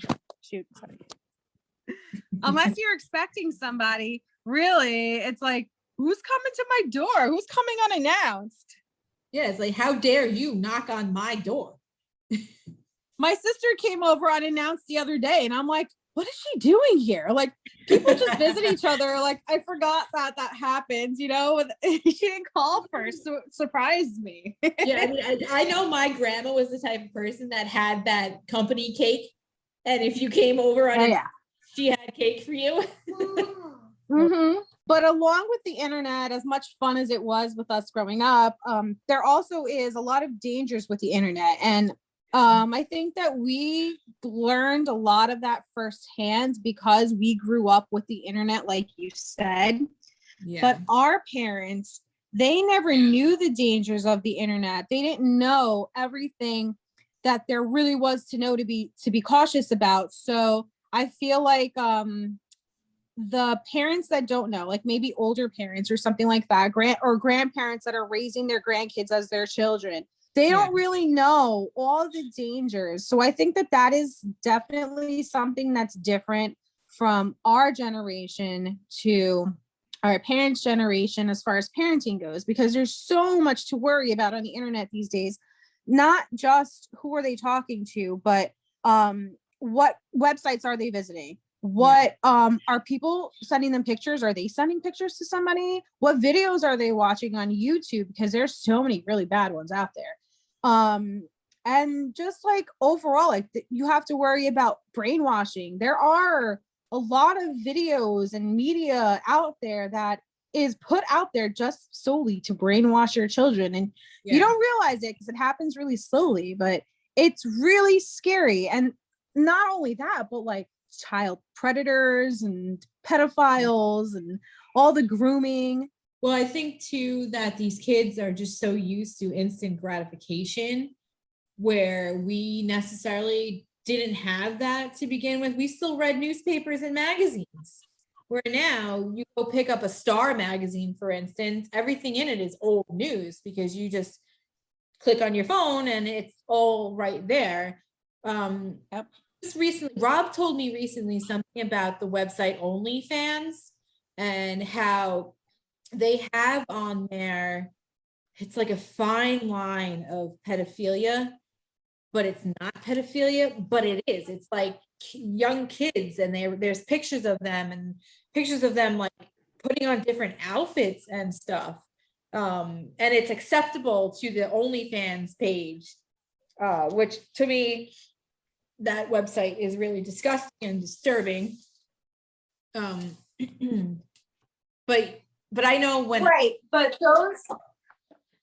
unless you're expecting somebody, really, it's like, who's coming to my door? Who's coming unannounced? Yeah, it's like, how dare you knock on my door? My sister came over unannounced the other day and I'm like, what is she doing here? Like people just visit each other. Like I forgot that happens, she didn't call first. So it surprised me. Yeah, I mean, I know my grandma was the type of person that had that company cake. And if you came over she had cake for you. Mm-hmm. But along with the internet, as much fun as it was with us growing up, there also is a lot of dangers with the internet. And I think that we learned a lot of that firsthand because we grew up with the internet, like you said. Yeah. But our parents, they never knew the dangers of the internet. They didn't know everything that there really was to know to be cautious about. So I feel like the parents that don't know, like maybe older parents or something like that, grandparents that are raising their grandkids as their children, they don't really know all the dangers. So I think that is definitely something that's different from our generation to our parents' generation as far as parenting goes, because there's so much to worry about on the internet these days. Not just who are they talking to, but what websites are they visiting? What are people sending them pictures? Are they sending pictures to somebody? What videos are they watching on YouTube? Because there's so many really bad ones out there. And just like overall, like you have to worry about brainwashing. There are a lot of videos and media out there that is put out there just solely to brainwash your children. And you don't realize it because it happens really slowly, but it's really scary. And not only that, but like child predators and pedophiles and all the grooming. Well, I think too that these kids are just so used to instant gratification where we necessarily didn't have that to begin with. We still read newspapers and magazines, where now you go pick up a Star magazine, for instance, everything in it is old news because you just click on your phone and it's all right there. Just recently, Rob told me recently something about the website OnlyFans and how they have on there, it's like a fine line of pedophilia, but it's not pedophilia, but it is. It's like young kids and there's pictures of them and pictures of them like putting on different outfits and stuff. And it's acceptable to the OnlyFans page, which to me, that website is really disgusting and disturbing. But I know when right, but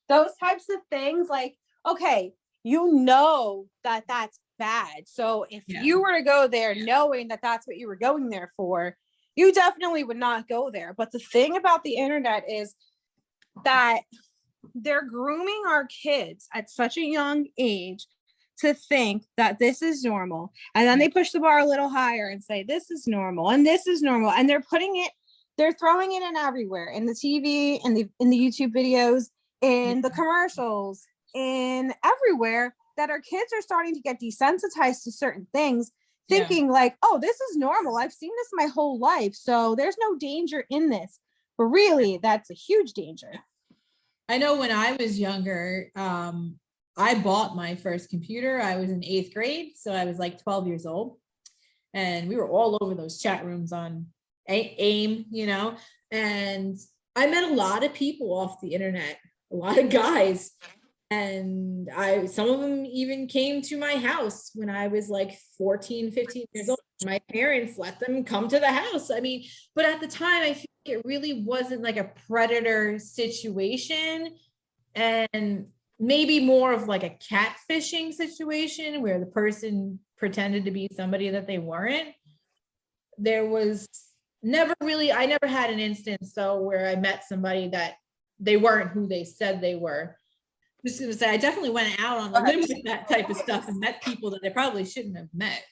those types of things, like, okay, you know that that's bad. So if you were to go there knowing that that's what you were going there for, you definitely would not go there. But the thing about the internet is that they're grooming our kids at such a young age to think that this is normal. And then they push the bar a little higher and say, this is normal and this is normal. And they're throwing it in everywhere, in the TV, in the YouTube videos, in the commercials, in everywhere, that our kids are starting to get desensitized to certain things, thinking like, oh, this is normal. I've seen this my whole life, so there's no danger in this. But really, that's a huge danger. I know when I was younger, I bought my first computer. I was in 8th grade, so I was like 12 years old. And we were all over those chat rooms on AIM, you know, and I met a lot of people off the internet, a lot of guys. And some of them even came to my house when I was like 14, 15 years old. My parents let them come to the house. I mean, but at the time, I feel like it really wasn't like a predator situation, and maybe more of like a catfishing situation where the person pretended to be somebody that they weren't. There was I never had an instance though where I met somebody that they weren't who they said they were. Just gonna say, I definitely went out on a limb with that type of stuff and met people that I probably shouldn't have met.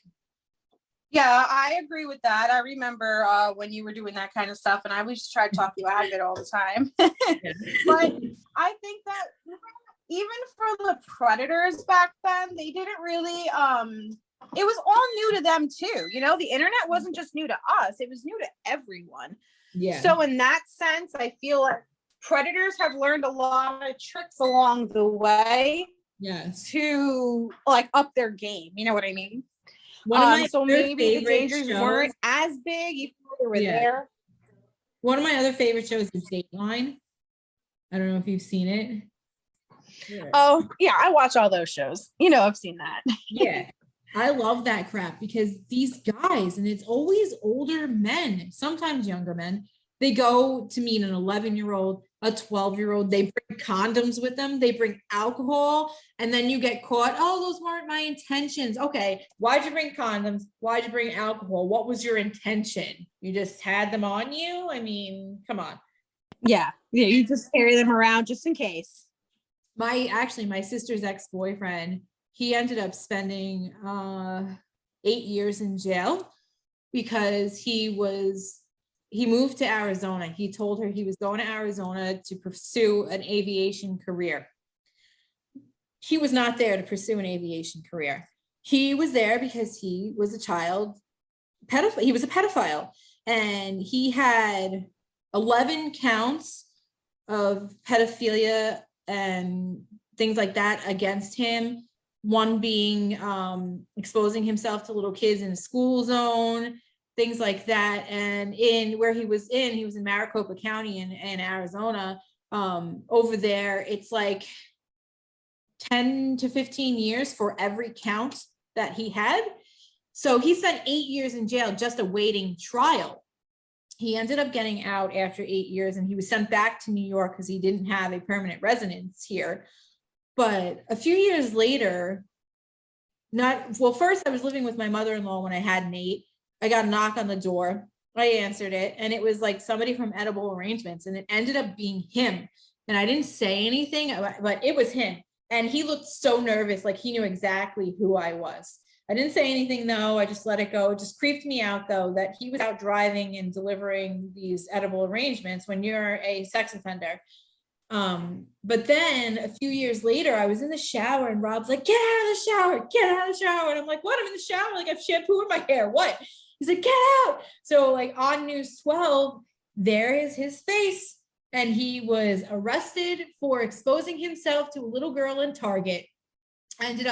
Yeah, I agree with that. I remember when you were doing that kind of stuff, and I was just trying to talk you out of it all the time. But I think that even for the predators back then, they didn't really, it was all new to them too. You know, the internet wasn't just new to us, it was new to everyone. Yeah. So in that sense, I feel like predators have learned a lot of tricks along the way. Yes. To like up their game. You know what I mean? So maybe the dangers weren't as big even though they were there. One of my other favorite shows is Dateline. I don't know if you've seen it. Yeah. Oh, yeah, I watch all those shows. You know, I've seen that. Yeah. I love that crap because these guys, and it's always older men, sometimes younger men, they go to meet an 11-year-old, a 12-year-old, they bring condoms with them, they bring alcohol, and then you get caught. Oh, those weren't my intentions. Okay, why'd you bring condoms? Why'd you bring alcohol? What was your intention? You just had them on you? I mean, come on. Yeah, you just carry them around just in case. My sister's ex-boyfriend, he ended up spending 8 years in jail because he moved to Arizona. He told her he was going to Arizona to pursue an aviation career. He was not there to pursue an aviation career. He was there because he was a child pedophile. He was a pedophile, and he had 11 counts of pedophilia and things like that against him. One being exposing himself to little kids in a school zone, things like that. And in Maricopa County in Arizona. Over there, it's like 10 to 15 years for every count that he had. So he spent 8 years in jail just awaiting trial. He ended up getting out after 8 years, and he was sent back to New York because he didn't have a permanent residence here. But a few years later, first I was living with my mother-in-law when I had Nate. I got a knock on the door. I answered it, and it was like somebody from Edible Arrangements, and it ended up being him. And I didn't say anything, but it was him. And he looked so nervous, like he knew exactly who I was. I didn't say anything though. I just let it go. It just creeped me out though that he was out driving and delivering these edible arrangements when you're a sex offender. But then a few years later, I was in the shower and Rob's like, get out of the shower, get out of the shower. And I'm like, what? I'm in the shower. Like I have shampoo in my hair. What? He's like, get out. So like on News 12, there is his face. And he was arrested for exposing himself to a little girl in Target. And, you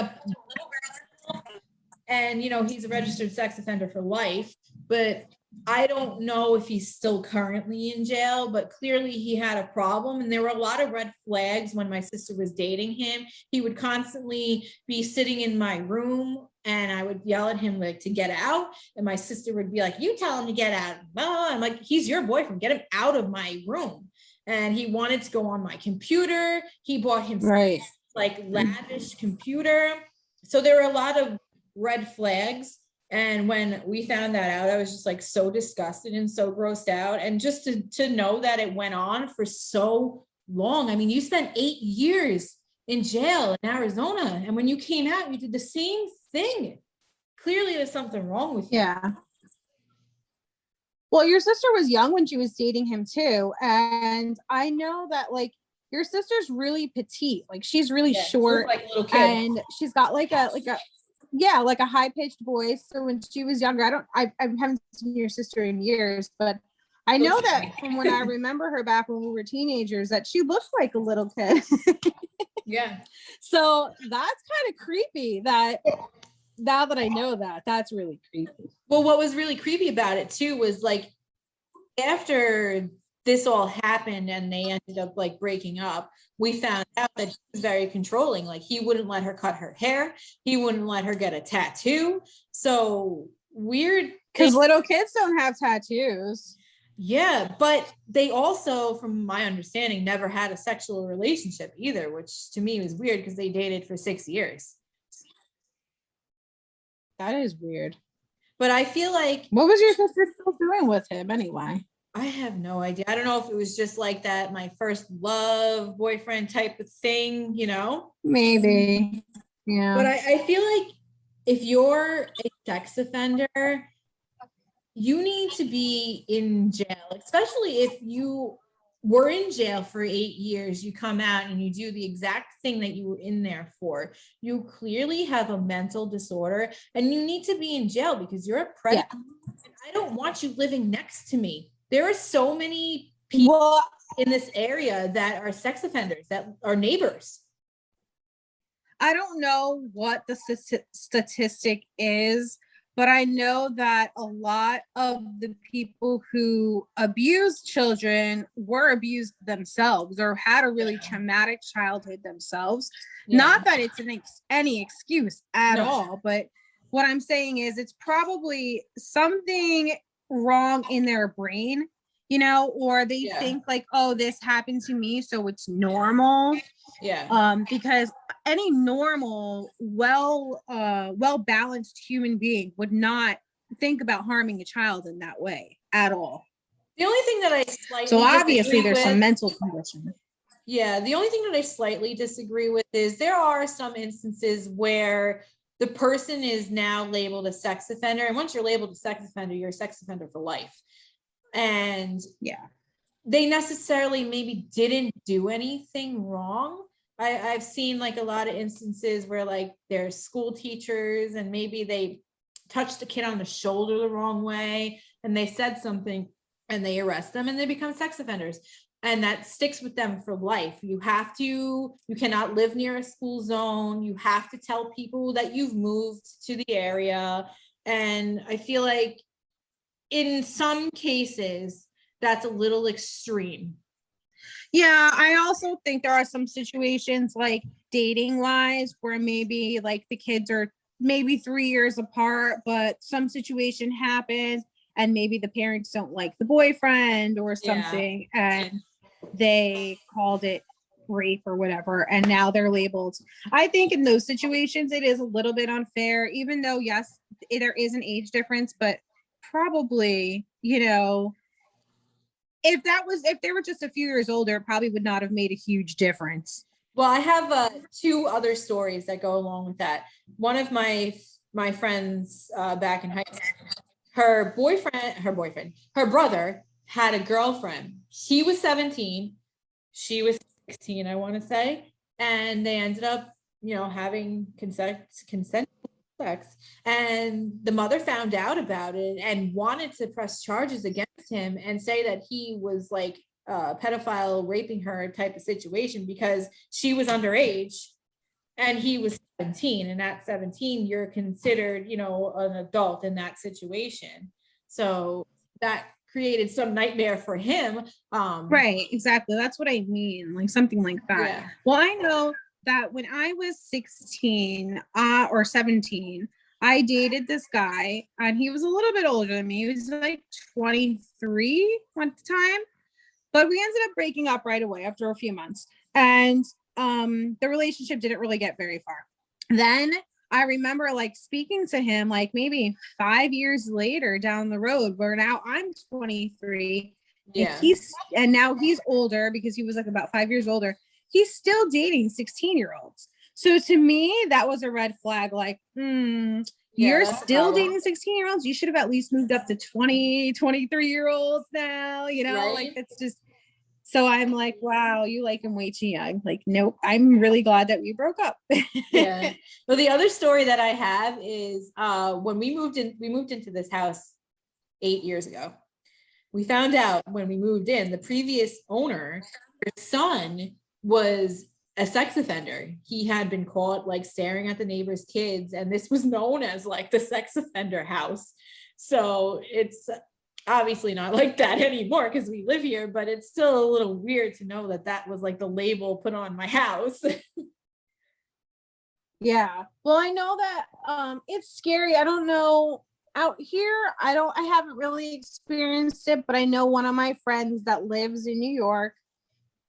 know, he's a registered sex offender for life. But I don't know if he's still currently in jail, but clearly he had a problem. And there were a lot of red flags when my sister was dating him. He would constantly be sitting in my room and I would yell at him like to get out. And my sister would be like, you tell him to get out. I'm like, he's your boyfriend. Get him out of my room. And he wanted to go on my computer. He bought himself Right. like lavish computer. So there were a lot of red flags. And when we found that out, I was just like so disgusted and so grossed out. And just to know that it went on for so long. I mean, you spent 8 years in jail in Arizona. And when you came out, you did the same thing. Clearly there's something wrong with you. Yeah. Well, your sister was young when she was dating him too. And I know that like your sister's really petite. Like she's really short, like a little kid. And she's got like a high pitched voice. So when she was younger, I haven't seen your sister in years, but I know that from when I remember her back when we were teenagers, that she looked like a little kid. Yeah. So that's kind of creepy that now that I know that, that's really creepy. Well, what was really creepy about it too was like after this all happened and they ended up like breaking up, we found out that he was very controlling. Like he wouldn't let her cut her hair. He wouldn't let her get a tattoo. So weird. Because little kids don't have tattoos. Yeah, but they also, from my understanding, never had a sexual relationship either, which to me was weird because they dated for 6 years. That is weird. But I feel like... What was your sister still doing with him anyway? I have no idea. I don't know if it was just like that, my first love boyfriend type of thing, you know? Maybe. Yeah. But I feel like if you're a sex offender, you need to be in jail, especially if you were in jail for 8 years, you come out and you do the exact thing that you were in there for. You clearly have a mental disorder and you need to be in jail because you're a predator. Yeah. And I don't want you living next to me. There are so many people in this area that are sex offenders, that are neighbors. I don't know what the statistic is, but I know that a lot of the people who abuse children were abused themselves or had a really traumatic childhood themselves. Yeah. Not that it's any excuse at all, but what I'm saying is it's probably something wrong in their brain, you know, or they think like, oh, this happened to me, so it's normal. Yeah. Because any normal, well-balanced human being would not think about harming a child in that way at all. The only thing that I slightly so obviously there's some mental condition. Yeah, the only thing that I slightly disagree with is there are some instances where the person is now labeled a sex offender, and once you're labeled a sex offender, you're a sex offender for life. And they necessarily maybe didn't do anything wrong. I've seen like a lot of instances where like there's school teachers and maybe they touched the kid on the shoulder the wrong way and they said something and they arrest them and they become sex offenders. And that sticks with them for life. You cannot live near a school zone. You have to tell people that you've moved to the area. And I feel like in some cases, that's a little extreme. Yeah, I also think there are some situations like dating wise where maybe like the kids are maybe 3 years apart, but some situation happens and maybe the parents don't like the boyfriend or something and they called it rape or whatever, and now they're labeled. I think in those situations it is a little bit unfair, even though yes, there is an age difference, but probably, you know, if they were just a few years older, it probably would not have made a huge difference. Well, I have 2 other stories that go along with that. One of my friends back in high school, her brother had a girlfriend. He was 17, she was 16, I want to say, and they ended up, you know, having consensual sex, and the mother found out about it and wanted to press charges against him and say that he was like a pedophile raping her type of situation because she was underage and he was 17, and at 17 you're considered, you know, an adult in that situation. So that created some nightmare for him. Right, exactly. That's what I mean, like something like that. Yeah. Well, I know that when I was 16 or 17, I dated this guy and he was a little bit older than me. He was like 23 at the time, but we ended up breaking up right away after a few months. And the relationship didn't really get very far. Then I remember like speaking to him like maybe 5 years later down the road, where now I'm 23 Yeah. and now he's older because he was like about 5 years older. He's still dating 16-year-olds. So to me, that was a red flag. Like, you're still dating 16-year-olds. You should have at least moved up to 20, 23-year-olds now, you know, Right? like it's just, so I'm like, wow, you like him way too young. Like, nope, I'm really glad that we broke up. Yeah. Well, the other story that I have is when we moved into this house 8 years ago. We found out when we moved in, the previous owner, her son was a sex offender. He had been caught like staring at the neighbor's kids, and this was known as like the sex offender house. So it's obviously not like that anymore because we live here, but it's still a little weird to know that that was like the label put on my house. Yeah. Well, I know that it's scary. I don't know out here. I haven't really experienced it, but I know one of my friends that lives in New York,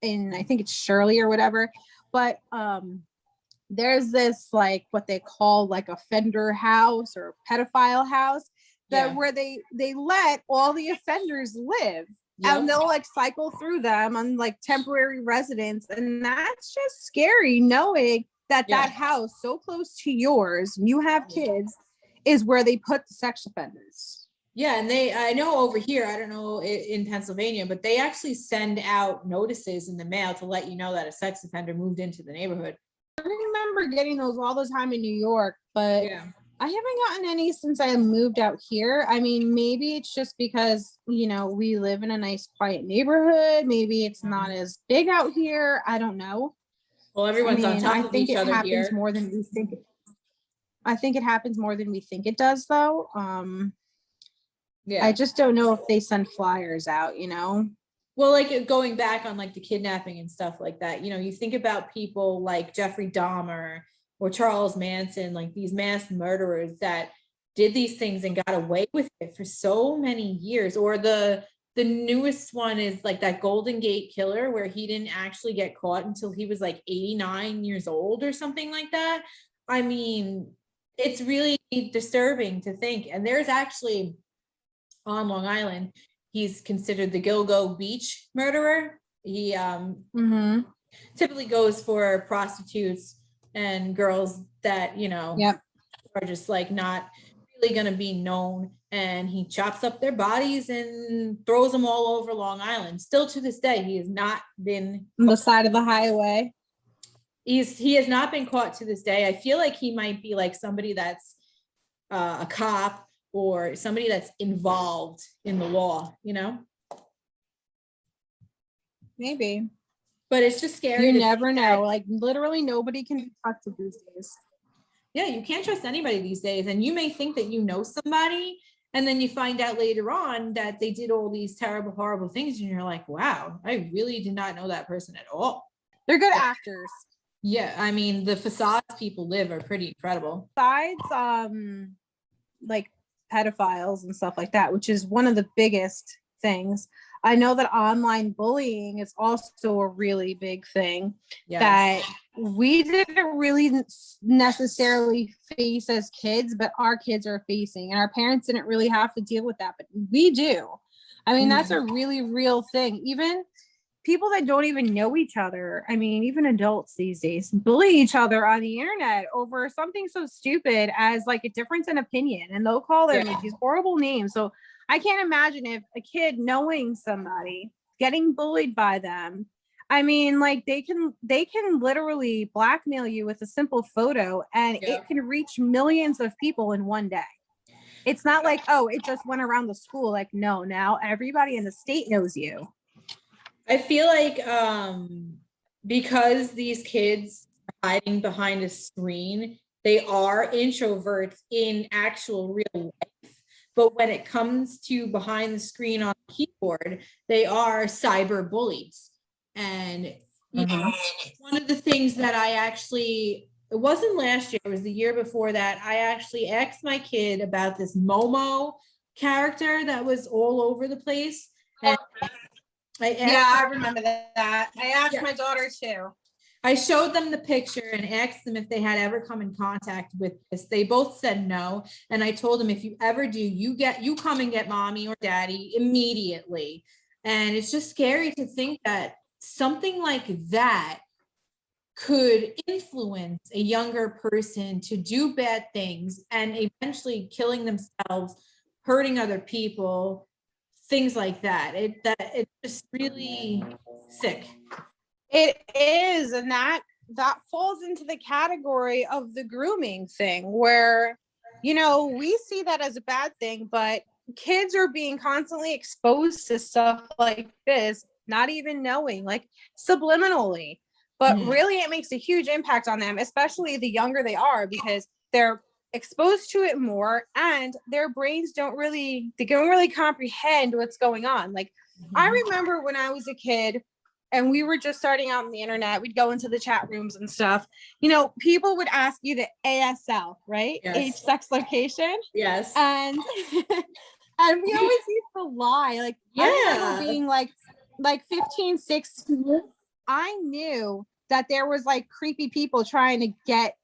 and I think it's Shirley or whatever, but there's this like what they call like offender house or pedophile house that where they let all the offenders live. Yep. And they'll like cycle through them on like temporary residence, and that's just scary knowing that that house so close to yours, you have kids, is where they put the sex offenders. Yeah, and I know over here, I don't know in Pennsylvania, but they actually send out notices in the mail to let you know that a sex offender moved into the neighborhood. I remember getting those all the time in New York, but I haven't gotten any since I moved out here. I mean, maybe it's just because, you know, we live in a nice quiet neighborhood. Maybe it's not as big out here. I don't know. Well, everyone's on top of each other here. I think it happens more than we think. I think it happens more than we think it does, though. I just don't know if they send flyers out, you know? Well, like going back on like the kidnapping and stuff like that, you know, you think about people like Jeffrey Dahmer or Charles Manson, like these mass murderers that did these things and got away with it for so many years. Or the newest one is like that Golden Gate Killer, where he didn't actually get caught until he was like 89 years old or something like that. I mean, it's really disturbing to think. And there's actually on Long Island, he's considered the Gilgo Beach murderer. He typically goes for prostitutes and girls that, you know, are just like not really going to be known. And he chops up their bodies and throws them all over Long Island. Still to this day, he has not been on the side of the highway. He has not been caught to this day. I feel like he might be like somebody that's a cop or somebody that's involved in the law, you know? Maybe. But it's just scary. You never know. Like literally nobody can be trusted these days. Yeah, you can't trust anybody these days. And you may think that you know somebody, and then you find out later on that they did all these terrible, horrible things. And you're like, wow, I really did not know that person at all. They're good actors. Yeah, I mean, the facades people live are pretty incredible. Besides, like pedophiles and stuff like that, which is one of the biggest things. I know that online bullying is also a really big thing that we didn't really necessarily face as kids, but our kids are facing, and our parents didn't really have to deal with that, but we do. I mean, that's a really real thing. Even people that don't even know each other, I mean, even adults these days bully each other on the internet over something so stupid as like a difference in opinion, and they'll call them like these horrible names. So I can't imagine if a kid knowing somebody getting bullied by them. I mean, like they can literally blackmail you with a simple photo, and it can reach millions of people in one day. It's not like, oh, it just went around the school. Like, no, now everybody in the state knows you. I feel like because these kids are hiding behind a screen, they are introverts in actual real life. but when it comes to behind the screen on the keyboard, they are cyber bullies. And you know, one of the things that I actually, it wasn't last year, it was the year before that, I actually asked my kid about this MoMo character that was all over the place. And I remember that. I asked Yeah. my daughter too. I showed them the picture and asked them if they had ever come in contact with this. They both said no. And I told them, if you ever do, you come and get mommy or daddy immediately. And it's just scary to think that something like that could influence a younger person to do bad things and eventually killing themselves, hurting other people, things like that. It's just really sick. It is, and that falls into the category of the grooming thing, where, you know, we see that as a bad thing, but kids are being constantly exposed to stuff like this, not even knowing, like subliminally. But really, it makes a huge impact on them, especially the younger they are, because they're exposed to it more, and their brains don't really comprehend what's going on. Like, I remember when I was a kid, and we were just starting out on the internet, we'd go into the chat rooms and stuff. You know, people would ask you the ASL, right? Yes. Age, sex, location. Yes. And and we always used to lie. Like, I remember being like 15, 16. I knew that there was like creepy people trying to get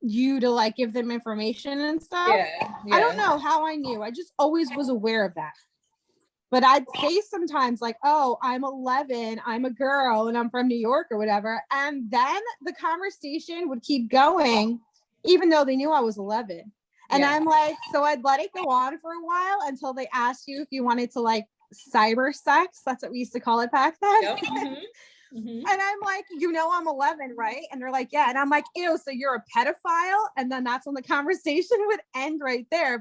you to like give them information and stuff. Yeah. I don't know how I knew. I just always was aware of that. But I'd say sometimes like, oh, I'm 11, I'm a girl, and I'm from New York or whatever. And then the conversation would keep going, even though they knew I was 11. And I'm like, so I'd let it go on for a while until they asked you if you wanted to like cyber sex. That's what we used to call it back then. Yep. And I'm like, you know, I'm 11, right? And they're like, yeah. And I'm like, ew, so you're a pedophile? And then that's when the conversation would end right there,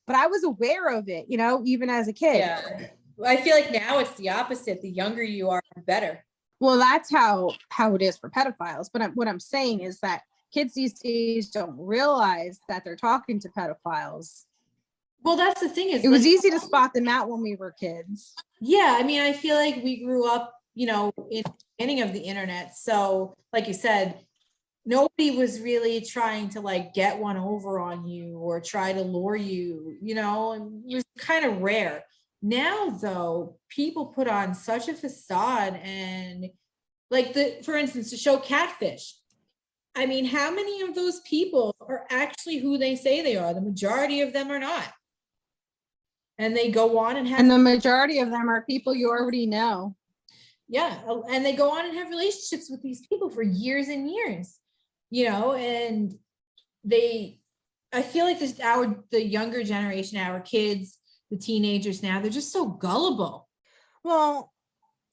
but I was aware of it, you know, even as a kid. Yeah. I feel like now it's the opposite. The younger you are, the better. Well, that's how it is for pedophiles. But what I'm saying is that kids these days don't realize that they're talking to pedophiles. Well, that's the thing is, it was easy to spot them out when we were kids. Yeah. I mean, I feel like we grew up, you know, in the beginning of the internet. So like you said, nobody was really trying to like get one over on you or try to lure you, you know, and it was kind of rare. Now, though, people put on such a facade, and like for instance, to show catfish. I mean, how many of those people are actually who they say they are? The majority of them are not. And they go on and have. And the majority of them are people you already know. Yeah. And they go on and have relationships with these people for years and years, you know, and I feel like the younger generation, our kids, the teenagers now, they're just so gullible. Well,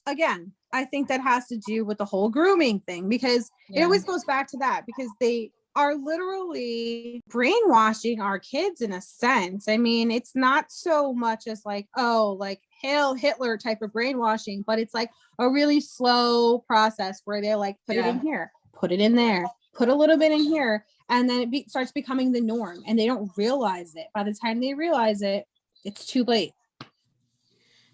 again, I think that has to do with the whole grooming thing, because it always goes back to that, because they are literally brainwashing our kids in a sense. I mean, it's not so much as like, oh, like Hail Hitler type of brainwashing, but it's like a really slow process where they're like, put it in here, put it in there, put a little bit in here. And then it starts becoming the norm, and they don't realize it. By the time they realize it, it's too late.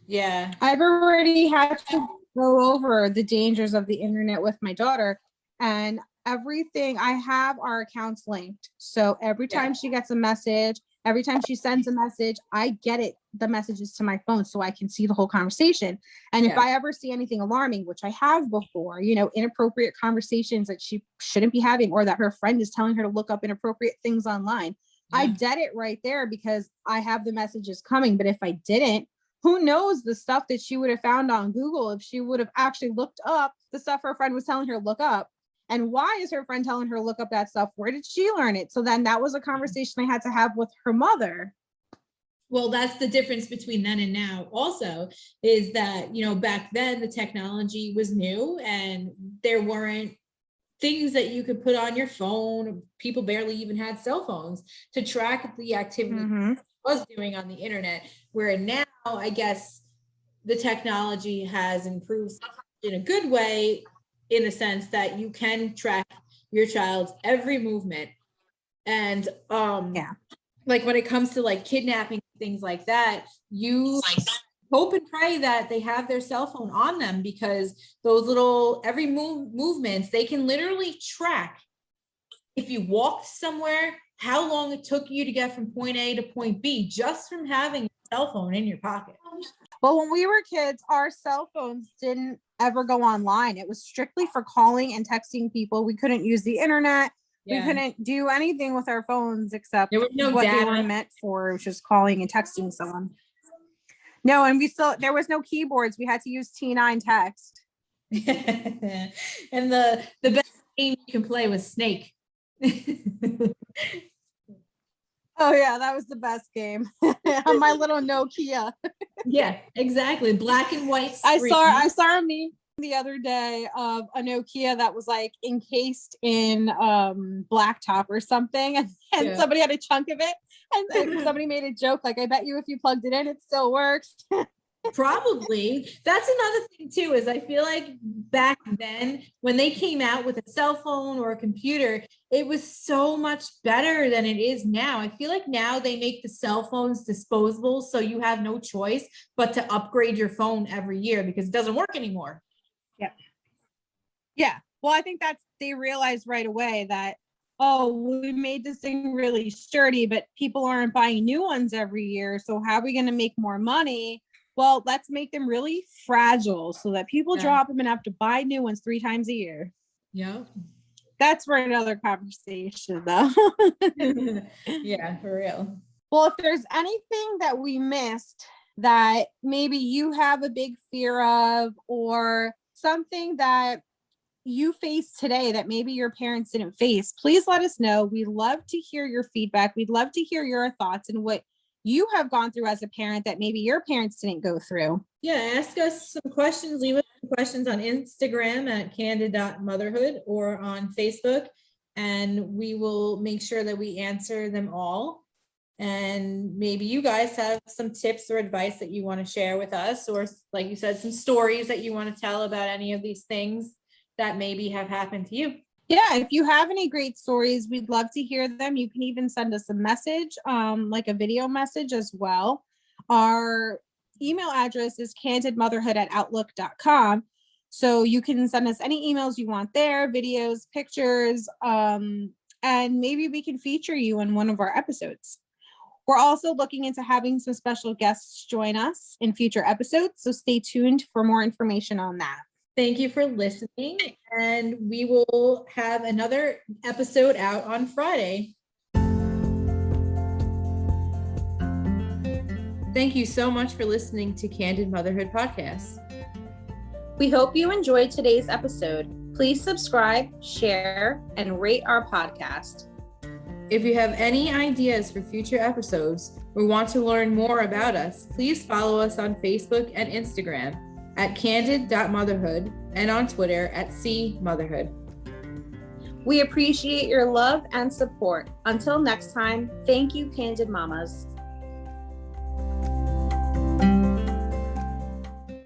Yeah. I've already had to go over the dangers of the internet with my daughter, and everything. I have our accounts linked. So every time she gets a message, every time she sends a message, I get the messages to my phone so I can see the whole conversation. And if I ever see anything alarming, which I have before, you know, inappropriate conversations that she shouldn't be having, or that her friend is telling her to look up inappropriate things online, I did it right there because I have the messages coming. But if I didn't, who knows the stuff that she would have found on Google if she would have actually looked up the stuff her friend was telling her to look up. And why is her friend telling her to look up that stuff? Where did she learn it? So then that was a conversation I had to have with her mother. Well, that's the difference between then and now also, is that, you know, back then the technology was new and there weren't things that you could put on your phone. People barely even had cell phones to track the activity was doing on the internet, where now I guess the technology has improved in a good way, in the sense that you can track your child's every movement. And like when it comes to like kidnapping, things like that, you hope and pray that they have their cell phone on them, because those little every movements, they can literally track if you walked somewhere, how long it took you to get from point A to point B just from having a cell phone in your pocket. Well, when we were kids, our cell phones didn't ever go online. It was strictly for calling and texting people. We couldn't use the internet. We couldn't do anything with our phones except there was no what data. they were meant for, which is calling and texting someone. No, and there was no keyboards. We had to use T9 text. And the best game you can play was Snake. Oh yeah, that was the best game. On my little Nokia. Yeah, exactly. Black and white screen. I saw a meme the other day of a Nokia that was like encased in blacktop or something, and somebody had a chunk of it, and somebody made a joke like, I bet you if you plugged it in, it still works. Probably. That's another thing too, is I feel like back then when they came out with a cell phone or a computer, it was so much better than it is now. I feel like now they make the cell phones disposable, so you have no choice but to upgrade your phone every year because it doesn't work anymore. Yeah. Well, I think they realized right away that, oh, we made this thing really sturdy, but people aren't buying new ones every year. So how are we going to make more money? Well, let's make them really fragile so that people drop them and have to buy new ones 3 times a year. Yeah. That's for another conversation, though. Yeah, for real. Well, if there's anything that we missed that maybe you have a big fear of, or something that you face today that maybe your parents didn't face, please let us know. We love to hear your feedback. We'd love to hear your thoughts and what you have gone through as a parent that maybe your parents didn't go through. Yeah, ask us some questions. Leave us some questions on Instagram at candid.motherhood or on Facebook, and we will make sure that we answer them all. And maybe you guys have some tips or advice that you want to share with us, or like you said, some stories that you want to tell about any of these things that maybe have happened to you. Yeah, if you have any great stories, we'd love to hear them. You can even send us a message, like a video message as well. Our email address is candidmotherhood@outlook.com. So you can send us any emails you want there, videos, pictures, and maybe we can feature you in one of our episodes. We're also looking into having some special guests join us in future episodes, so stay tuned for more information on that. Thank you for listening, and we will have another episode out on Friday. Thank you so much for listening to Candid Motherhood Podcast. We hope you enjoyed today's episode. Please subscribe, share, and rate our podcast. If you have any ideas for future episodes or want to learn more about us, please follow us on Facebook and Instagram at candid.motherhood and on Twitter at @cmotherhood. We appreciate your love and support. Until next time, thank you, Candid Mamas.